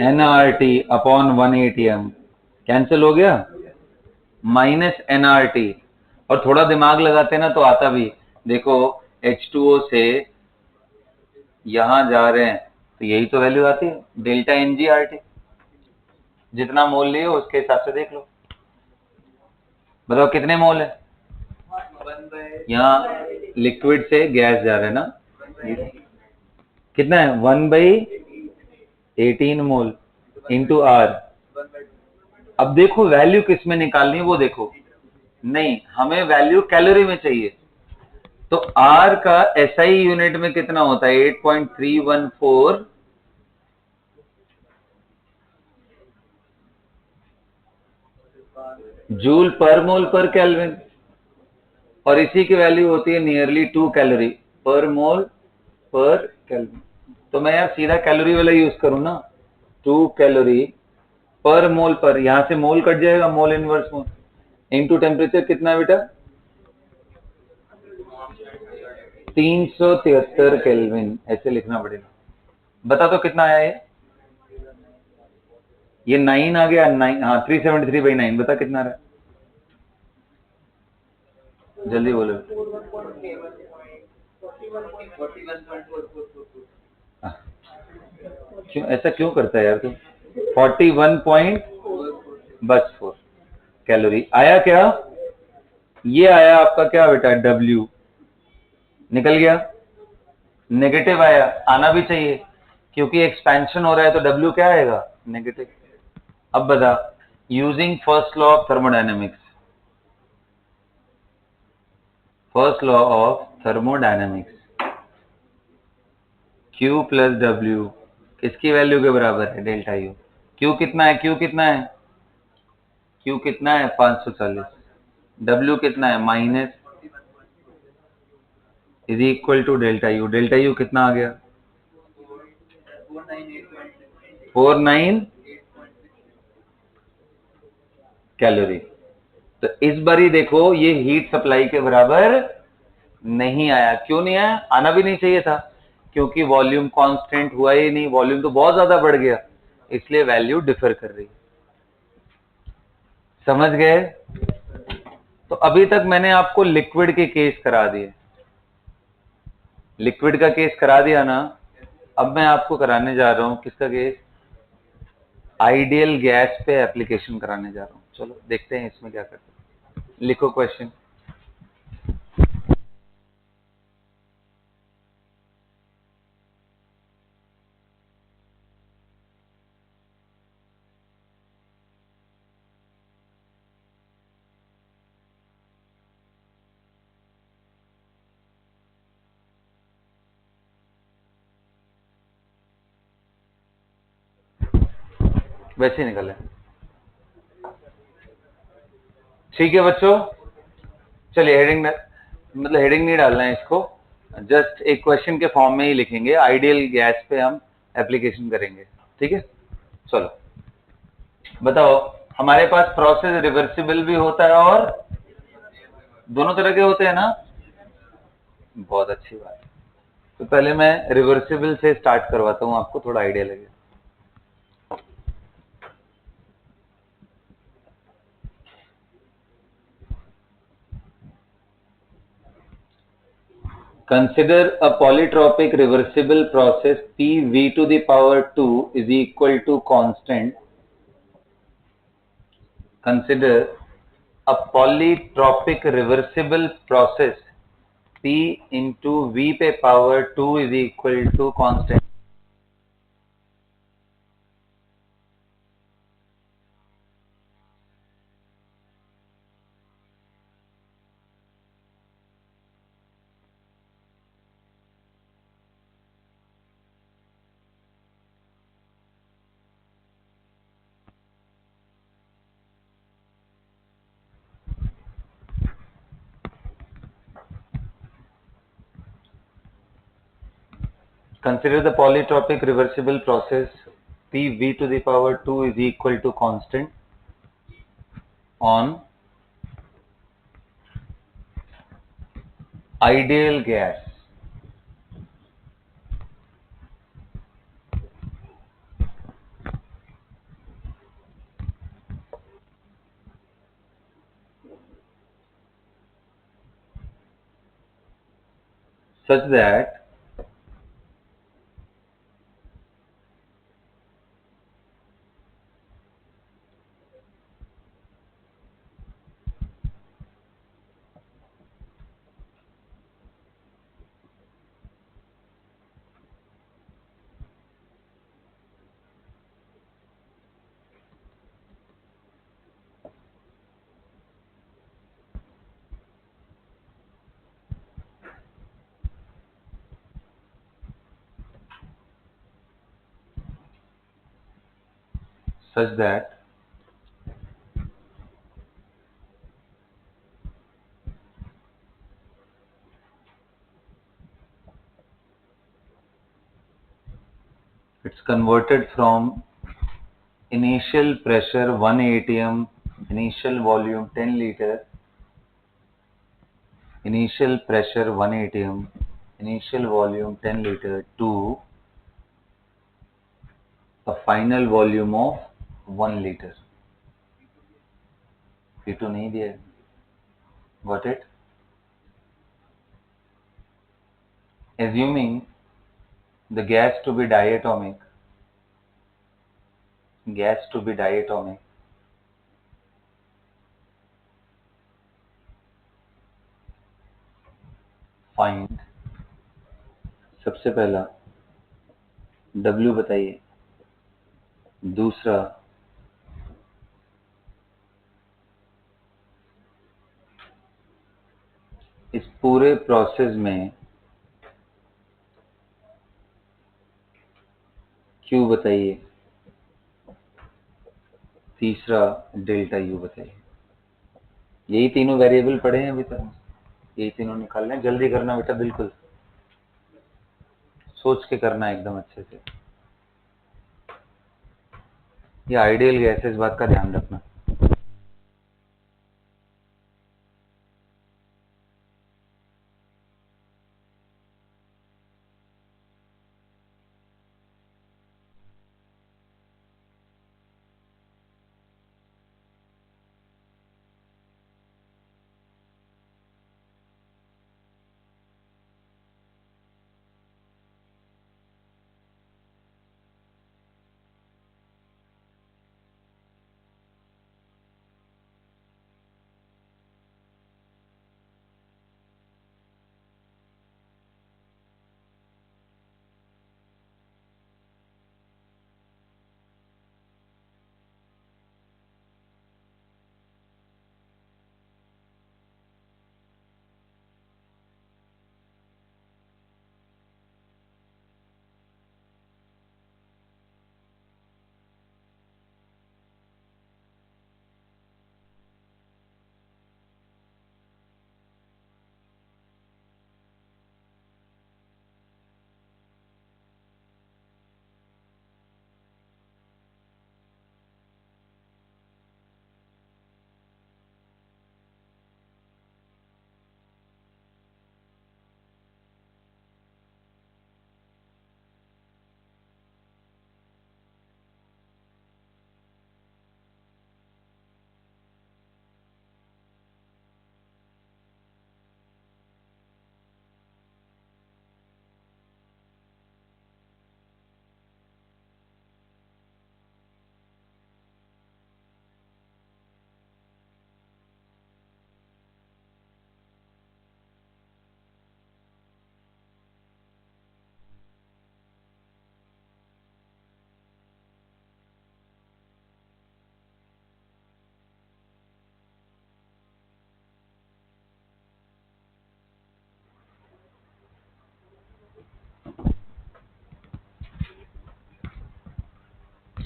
NRT अपॉन 1 ATM कैंसिल हो गया, माइनस NRT। और थोड़ा दिमाग लगाते ना तो आता भी, देखो H2O से यहां जा रहे हैं तो यही तो वैल्यू आती है, डेल्टा NGRT। जितना मोल लिए उसके हिसाब से देख लो, बताओ कितने मोल है? यहाँ लिक्विड से गैस जा रहे हैं ना, कितना है? 1/18 मोल इंटू आर। अब देखो वैल्यू किस में निकालनी है वो देखो, नहीं हमें वैल्यू कैलोरी में चाहिए। तो आर का SI यूनिट में कितना होता है? 8.314 जूल पर मोल पर केल्विन, और इसी की वैल्यू होती है नियरली 2 कैलोरी पर मोल पर केल्विन। तो मैं यार सीधा कैलोरी वाला यूज करूं ना, 2 कैलोरी पर मोल पर, यहां से मोल कट जाएगा, मोल इनवर्स मोल इनटू टेम्परेचर कितना है बेटा? 373 केल्विन, ऐसे लिखना पड़ेगा। बता तो कितना आया ये 9 आ गया, 9, हाँ 373/9, बता कितना आ रहा है? जल्दी बोलो। क्यों ऐसा क्यों करता है यार तू? 41 पॉइंट बस 4 कैलोरी आया क्या? ये आया आपका क्या बेटा? W निकल गया, नेगेटिव आया, आना भी चाहिए क्योंकि एक्सपेंशन हो रहा है, तो W क्या आएगा? नेगेटिव। अब बता, using first law of thermodynamics, first law of thermodynamics, Q plus W किसकी वैल्यू के बराबर है? Delta U। Q कितना है? Q कितना है? Q कितना है? 540। W कितना है? Minus, is equal to delta U। Delta U कितना आ गया? 49 कैलोरी। तो इस बार ही देखो ये हीट सप्लाई के बराबर नहीं आया। क्यों नहीं आया? आना भी नहीं चाहिए था, क्योंकि वॉल्यूम कांस्टेंट हुआ ही नहीं, वॉल्यूम तो बहुत ज्यादा बढ़ गया, इसलिए वैल्यू डिफर कर रही। समझ गए? तो अभी तक मैंने आपको लिक्विड के केस करा दिए, लिक्विड का केस करा दिया ना। अब मैं आपको कराने जा रहा हूं किसका केस? आइडियल गैस पे एप्लीकेशन कराने जा रहा हूँ। चलो देखते हैं इसमें क्या करते हैं। लिखो क्वेश्चन। वैसे ही निकले। ठीक है बच्चों, चलिए हेडिंग मतलब हेडिंग नहीं डालना है इसको, जस्ट एक क्वेश्चन के फॉर्म में ही लिखेंगे, आइडियल गैस पे हम एप्लीकेशन करेंगे। ठीक है, चलो बताओ। हमारे पास प्रोसेस रिवर्सिबल भी होता है और दोनों तरह के होते हैं ना। बहुत अच्छी बात है। तो पहले मैं रिवर्सिबल से स्टार्ट करवाता हूँ, आपको थोड़ा आइडिया लगे। Consider a polytropic reversible process PV to the power 2 is equal to constant. Consider a polytropic reversible process P into V पे power 2 is equal to constant. Consider the polytropic reversible process PV to the power 2 is equal to constant on ideal gas such that such that it's converted from initial pressure 1 atm, initial volume 10 liter, initial pressure 1 atm, initial volume 10 liter to a final volume of 1 liter. P2 नहीं दिया है. Got it? Assuming the gas to be diatomic, find सबसे पहला W बताइए, दूसरा इस पूरे process में Q बताइए, तीसरा डेल्टा U बताइए। यही तीनों वेरिएबल पढ़े हैं अभी तक, यही तीनों निकालने हैं। जल्दी करना बेटा, बिल्कुल सोच के करना है एकदम अच्छे से। ये आइडियल गैस है, इस बात का ध्यान रखना।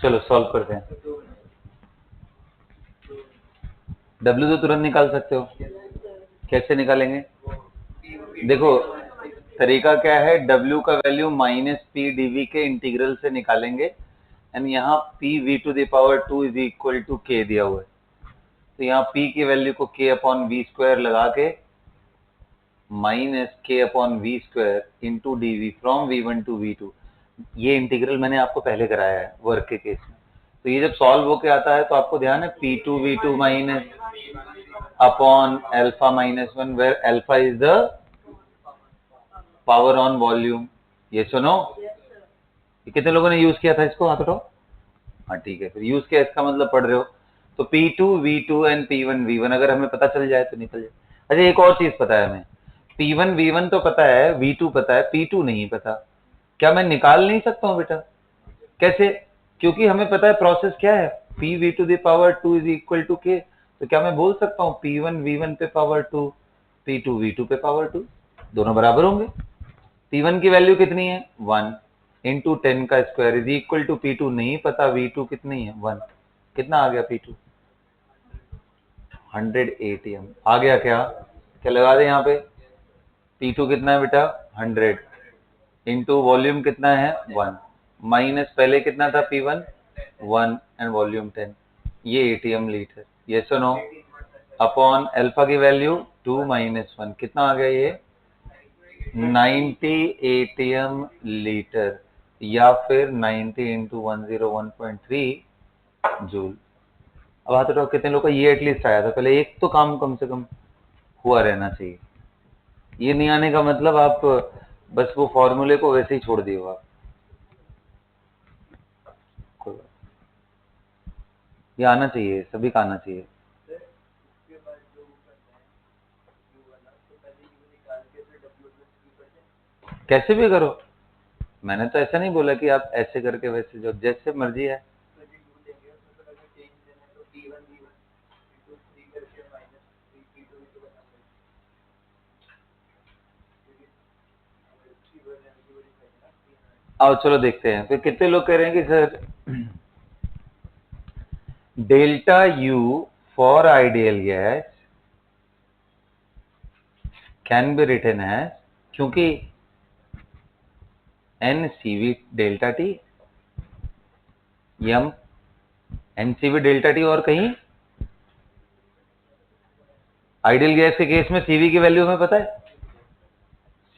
चलो सॉल्व करते हैं। W तो तुरंत निकाल सकते हो, कैसे निकालेंगे? देखो तरीका क्या है, W का वैल्यू माइनस पी डीवी के इंटीग्रल से निकालेंगे, एंड यहाँ P V to the power 2 is equal to K दिया हुआ है, तो यहाँ p की वैल्यू को k अपॉन वी स्क्वायर लगा के minus k upon V square into D V from V1 to V2। ये इंटीग्रल मैंने आपको पहले कराया है वर्क के केस में, तो ये जब सॉल्व होके आता है तो आपको ध्यान है P2 V2 minus upon alpha minus 1, where alpha is the power on volume. ये सुनो, कितने लोगों ने यूज किया था इसको, हाथ उठाओ। हाँ ठीक है, फिर यूज किया इसका मतलब पढ़ रहे हो। तो P2 V2 and P1 V1 अगर हमें पता चल जाए तो निकल जाए। अच्छा एक और चीज पता है हमें, P1 V1 तो पता है, V2 पता है, P2 नहीं पता। क्या मैं निकाल नहीं सकता हूँ बेटा? कैसे? क्योंकि हमें पता है प्रोसेस क्या है, P V to the power 2 is equal to K। तो क्या मैं बोल सकता हूँ P1 V1 पे पावर 2, P2 V2 पे पावर 2, दोनों बराबर होंगे। P1 की वैल्यू कितनी है 1 इंटू 10 का square is equal to P2 नहीं पता V2 कितनी है 1, कितना आ गया P2 100 ATM आ गया। क्या क्या लगा दे यहाँ पे, P2 कितना है बेटा 100 इंटू वॉल्यूम कितना है 1 माइनस पहले कितना था P1 1 एंड वॉल्यूम 10, ये ATM लीटर। ये सुनो अपॉन अल्फा की वैल्यू 2 माइनस 1 कितना आ गया, ये 90 ATM लीटर, या फिर 90 इंटू 101.3 जूल। अब हाथ उठाओ कितने लोग का ये एटलीस्ट आया था, पहले एक तो काम कम से कम हुआ रहना चाहिए। ये नहीं आने का मतलब आप बस वो फॉर्मूले को वैसे ही छोड़ दिए हो आप। ये आना चाहिए, सभी का आना चाहिए। कैसे भी करो, मैंने तो ऐसा नहीं बोला कि आप ऐसे करके वैसे जो जैसे मर्जी है। आओ चलो देखते हैं, फिर कितने लोग कह रहे हैं कि sir delta U for ideal gas can be written as, क्योंकि n C V delta T यम n C V delta T, और कहीं आइडियल गैस के केस में सीवी की वैल्यू हमें पता है,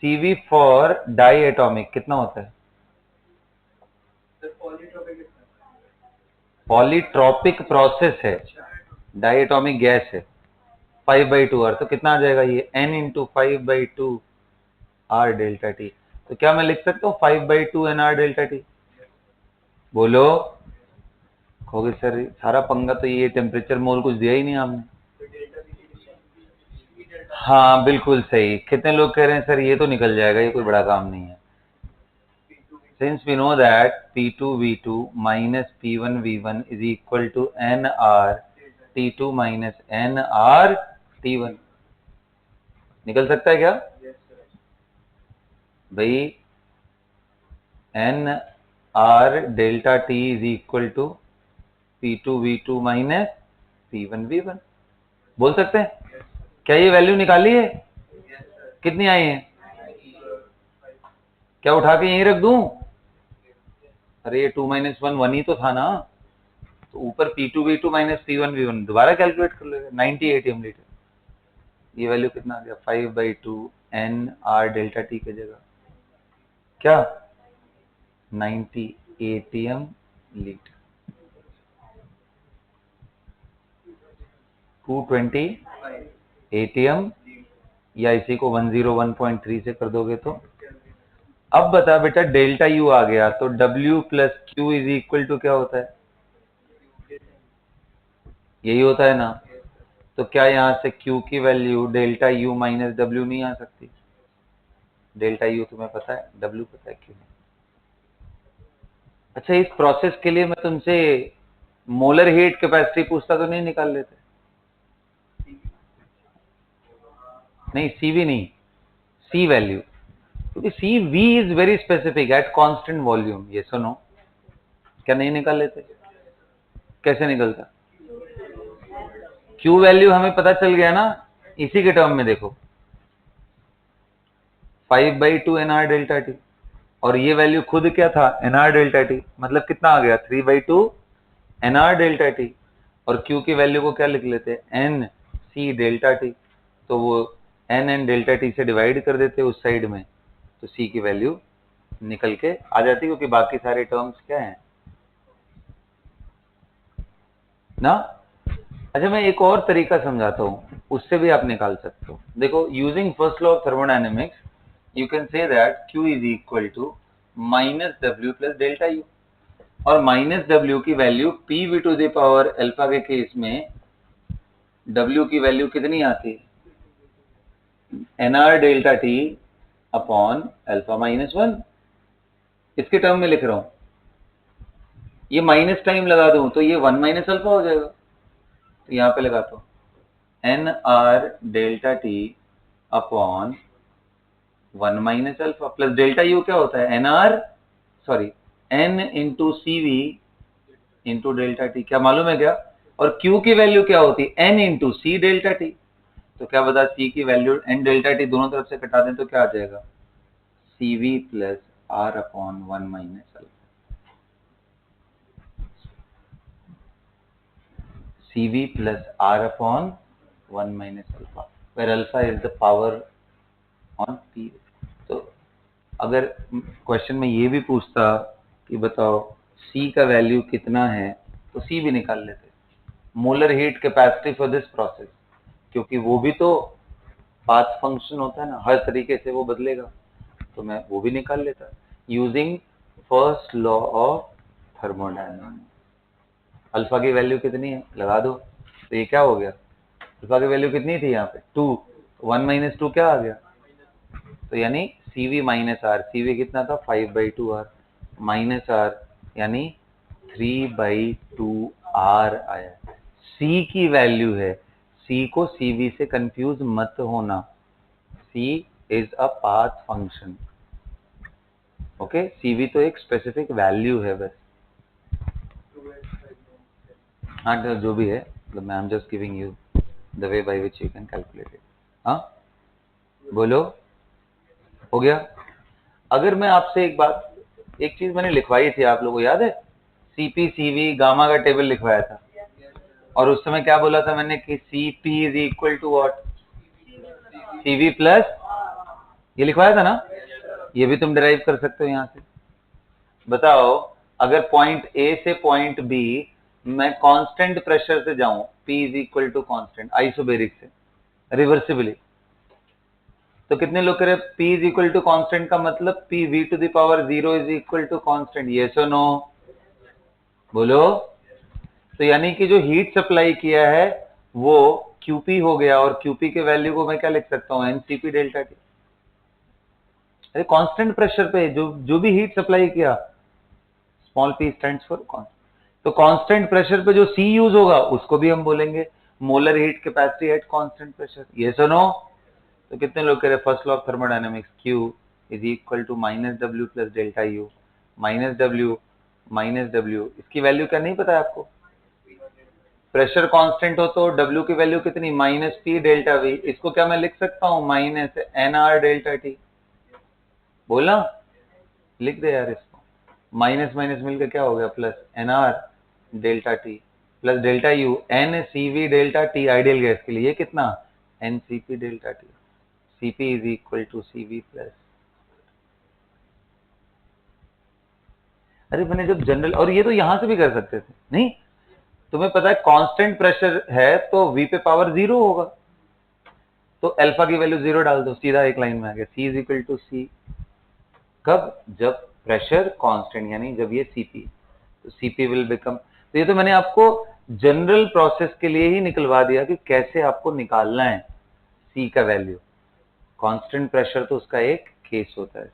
सीवी फॉर डाई एटॉमिक कितना होता है, पॉलीट्रॉपिक प्रोसेस है, डायटोमिक गैस है, 5/2 आर, तो कितना आ जाएगा ये n into 5/2 are delta T. तो क्या मैं लिख सकता हूँ 5/2 एन आर डेल्टा टी? बोलो खोगे सर, सारा पंगा तो ये टेम्परेचर मोल कुछ दिया ही नहीं आपने। हाँ बिल्कुल सही, कितने लोग कह रहे हैं सर ये तो निकल जाएगा, ये कोई बड़ा काम नहीं है। Since we know that P2 V2 minus P1 V1 is equal to NR T2 minus NR T1, निकल सकता है क्या भाई? N R delta T is equal to P2 V2 minus P1 V1, बोल सकते हैं? क्या ये वैल्यू निकाली है? कितनी आई है? क्या उठा के यहीं रख दूं? अरे ये 2 माइनस 1 1 ही तो था ना, तो ऊपर P2 V2 minus P1 V1 दोबारा कैलकुलेट कर लेगा, 90 ATM लीटर। ये वैल्यू कितना आ गया 5/2 एन आर डेल्टा टी की जगह क्या 90 ATM लीटर, 220 ATM, या इसी को 101.3 से कर दोगे तो। अब बता बेटा डेल्टा यू आ गया तो W plus Q is equal to क्या होता है, यही होता है ना। तो क्या यहाँ से Q की value delta U minus W नहीं आ सकती? डेल्टा यू तुम्हें पता है, W पता है, क्यों नहीं? अच्छा इस प्रोसेस के लिए मैं तुमसे मोलर हीट कैपेसिटी पूछता तो नहीं निकाल लेते? नहीं CV नहीं, C वैल्यू, क्योंकि CV is very specific eight constant volume. ये सुनो, क्या नहीं निकाल लेते? कैसे निकलता? Q वैल्यू हमें पता चल गया ना, इसी के टर्म में देखो 5/2 nr डेल्टा टी, और ये वैल्यू खुद क्या था? nr डेल्टा टी, मतलब कितना आ गया? 3/2 nr डेल्टा टी, और Q की वैल्यू को क्या लिख लेते हैं? n c डेल्टा टी, तो वो n डेल्टा टी से डिवाइड कर देते उस साइड में, तो c की वैल्यू निकल के आ जाती, क्योंकि बाकी सारे टर्म्स क्या हैं ना। अच्छा, मैं एक और तरीका समझाता हूँ, उससे भी आप निकाल सकते हो। देखो, using first law of thermodynamics you can say that Q is equal to minus W plus delta U, और माइनस डब्ल्यू की value P V to the power alpha के केस में डब्ल्यू की वैल्यू कितनी आती है? nr delta T upon alpha minus 1। इसके term में लिख रहा हूं, ये माइनस टाइम लगा दूं तो ये 1 माइनस अल्फा हो जाएगा, तो यहां पे लगाता हूं nr delta T upon 1 minus alpha plus delta U क्या होता है? n into C V into delta T, क्या मालूम है क्या? और Q की वैल्यू क्या होती है? n into C delta T, तो क्या बता, C की वैल्यू n डेल्टा टी दोनों तरफ से कटा दें तो क्या आ जाएगा? CV plus R upon 1 minus alpha, CV plus R upon 1 minus alpha, where alpha is the power on P। तो अगर क्वेश्चन में ये भी पूछता कि बताओ C का वैल्यू कितना है, तो C भी निकाल लेते, molar heat capacity for this process, क्योंकि वो भी तो पाथ फंक्शन होता है ना, हर तरीके से वो बदलेगा, तो मैं वो भी निकाल लेता using first law of thermodynamics. Alpha की वैल्यू कितनी है लगा दो, तो ये क्या हो गया? अल्फा की वैल्यू कितनी थी यहाँ पे? 2, 1 माइनस 2 क्या आ गया? तो यानी CV माइनस आर, CV कितना था? 5/2 आर माइनस आर, यानी 3/2 आर आया। C की वैल्यू है, C को CV से कंफ्यूज मत होना, C is a path function, okay. CV तो एक स्पेसिफिक वैल्यू है बस, हाँ तो जो भी है, मतलब I am just giving you the way by which you can calculate it. हाँ बोलो, हो गया? अगर मैं आपसे एक चीज मैंने लिखवाई थी, आप लोगों को याद है? CP CV गामा का टेबल लिखवाया था, और उस समय क्या बोला था मैंने कि CP is equal to what? CV plus, ये लिखवाया था ना, ये भी तुम डिराइव कर सकते हो यहाँ से। बताओ, अगर पॉइंट A से पॉइंट B मैं कांस्टेंट प्रेशर से जाऊं, P is equal to constant isobaric से रिवर्सिबली, तो कितने लोग कह रहे हैं P is equal to constant का मतलब P V to the power 0 is equal to constant? Yes और नो? बोलो। तो यानी कि जो हीट सप्लाई किया है वो QP हो गया, और QP के वैल्यू को मैं क्या लिख सकता हूँ? NCP delta T. अरे कांस्टेंट प्रेशर पे जो भी हीट सप्लाई किया, small p stands for constant, तो कांस्टेंट प्रेशर पे जो C यूज होगा उसको भी हम बोलेंगे molar heat capacity at constant pressure. Yes और नो? तो कितने लोग कह रहे first law of thermodynamics Q is equal to minus W plus delta U, minus W इसकी वैल्यू क्या नहीं पता है आपको? प्रेशर कांस्टेंट हो तो W की वैल्यू कितनी? माइनस P डेल्टा V, इसको क्या मैं लिख सकता हूँ? Minus NR delta T। बोला, लिख दे यार इसको, माइनस माइनस मिलकर क्या हो गया? Plus NR delta T plus delta U NCV delta T ideal gas के लिए कितना? NCP delta T, CP is equal to CV plus, अरे मैंने जब जनरल, और ये तो यहां से भी कर सकते थे, नहीं तुम्हें पता है कांस्टेंट प्रेशर है तो V पे पावर 0 होगा, तो अल्फा की वैल्यू 0 डाल दो, सीधा एक लाइन में आ गया C is equal to C। कब? जब प्रेशर कांस्टेंट, यानी जब ये CP, तो CP विल बिकम, तो ये तो मैंने आपको जनरल प्रोसेस के लिए ही निकलवा दिया कि कैसे आपको निकालना है C का वैल्यू। कांस्टेंट प्रेशर तो उसका एक केस होता है।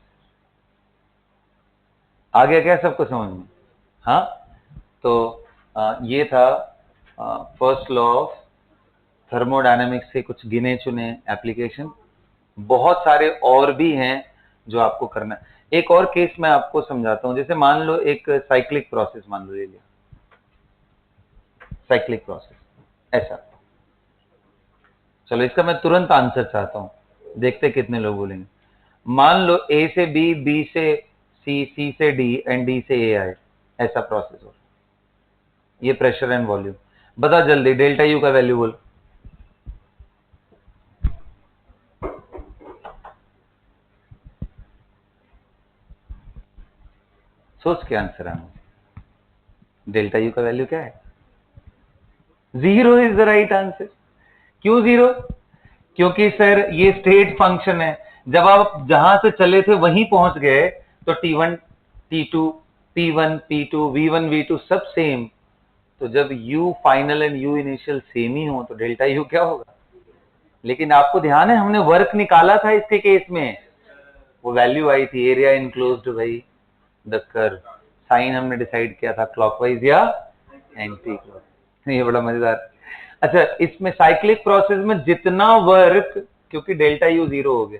आ गया क्या सबको समझ में? हाँ, तो ये था फर्स्ट लॉ ऑफ थर्मोडायनेमिक्स के कुछ गिने चुने एप्लीकेशन, बहुत सारे और भी हैं जो आपको करना है। एक और केस मैं आपको समझाता हूं, जैसे मान लो एक साइक्लिक प्रोसेस मान लो ले लिया, साइक्लिक प्रोसेस, ऐसा। चलो इसका मैं तुरंत आंसर चाहता हूं, देखते कितने लोग बोलेंगे। मान लो ए से बी, बी से सी, सी से डी एंड डी से ए आए, ऐसा प्रोसेस हो, ये प्रेशर एंड वॉल्यूम। बता जल्दी, डेल्टा यू का वैल्यू बोल। सोच के आंसर आना। डेल्टा यू का वैल्यू क्या है? 0 इज द राइट आंसर। क्यों 0? क्योंकि सर ये स्टेट फंक्शन है, जब आप जहां से चले थे वहीं पहुंच गए तो T1 T2 P1 P2 V1 V2 सब सेम। तो जब U final and U initial same ही हो तो डेल्टा U क्या होगा? लेकिन आपको ध्यान है हमने वर्क निकाला था इसके केस में, वो वैल्यू आई थी एरिया इनक्लोज्ड भाई द कर्व। साइन हमने डिसाइड किया था क्लॉकवाइज या एंटी क्लॉक। ये बड़ा मजेदार। अच्छा, इसमें साइक्लिक प्रोसेस में जितना वर्क, क्योंकि डेल्टा यू 0 हो गया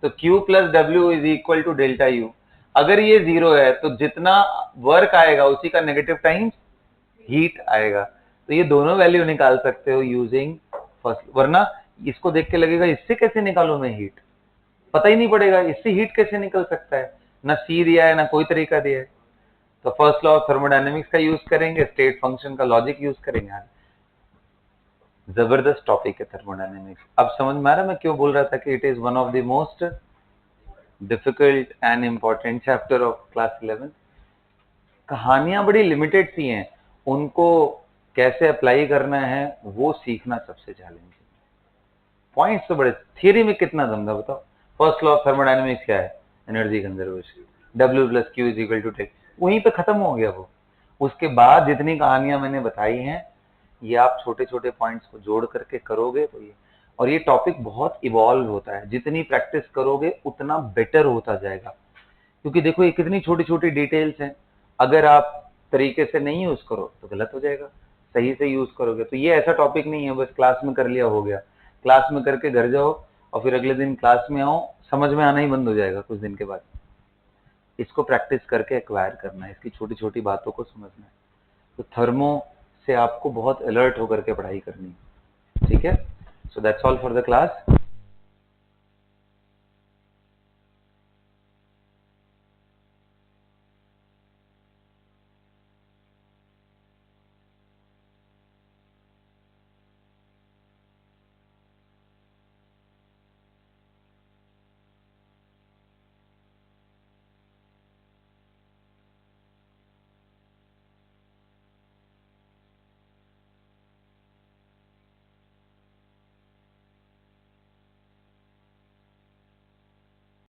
तो Q plus W is equal to delta U. अगर ये 0 है तो जितना वर्क आएगा उसी का नेगेटिव टाइम्स हीट आएगा। तो ये दोनों वैल्यू निकाल सकते हो यूजिंग फर्स्ट, वरना इसको देख के लगेगा इससे कैसे निकालू मैं हीट, पता ही नहीं पड़ेगा इससे हीट कैसे निकल सकता है, ना सी दिया है ना कोई तरीका दिया है। तो फर्स्ट लॉ ऑफ थर्मोडायनेमिक्स का यूज करेंगे, स्टेट फंक्शन का लॉजिक यूज करेंगे। जबरदस्त टॉपिक है थर्मोडायनेमिक्स। अब समझ में आ रहा है मैं क्यों बोल रहा था कि it is one of the most difficult and important chapter of class 11। कहानियां बड़ी लिमिटेड सी हैं, उनको कैसे अप्लाई करना है वो सीखना सबसे चैलेंजिंग। पॉइंट्स तो बड़े, थियरी में कितना दम था बताओ। फर्स्ट लॉ ऑफ थर्मोडायनेमिक्स क्या है? Energy conservation, W plus Q is equal to take, वहीं पे खत्म हो गया वो। उसके बाद जितनी कहानियां मैंने बताई हैं ये आप छोटे छोटे पॉइंट्स को जोड़ करके करोगे तो ये, और ये टॉपिक बहुत इवॉल्व होता है, जितनी प्रैक्टिस करोगे उतना बेटर होता जाएगा। क्योंकि देखो ये कितनी छोटी छोटी डिटेल्स हैं, अगर आप तरीके से नहीं यूज करो तो गलत हो जाएगा, सही से यूज करोगे तो ये ऐसा टॉपिक नहीं है बस क्लास में कर लिया हो गया। क्लास में करके घर जाओ और फिर अगले दिन क्लास में आओ, समझ में आना ही बंद हो जाएगा कुछ दिन के बाद। इसको प्रैक्टिस करके एक्वायर करना है, इसकी छोटी छोटी बातों को समझना है। तो थर्मो से आपको बहुत अलर्ट होकर के पढ़ाई करनी है, ठीक है। So that's all for the class.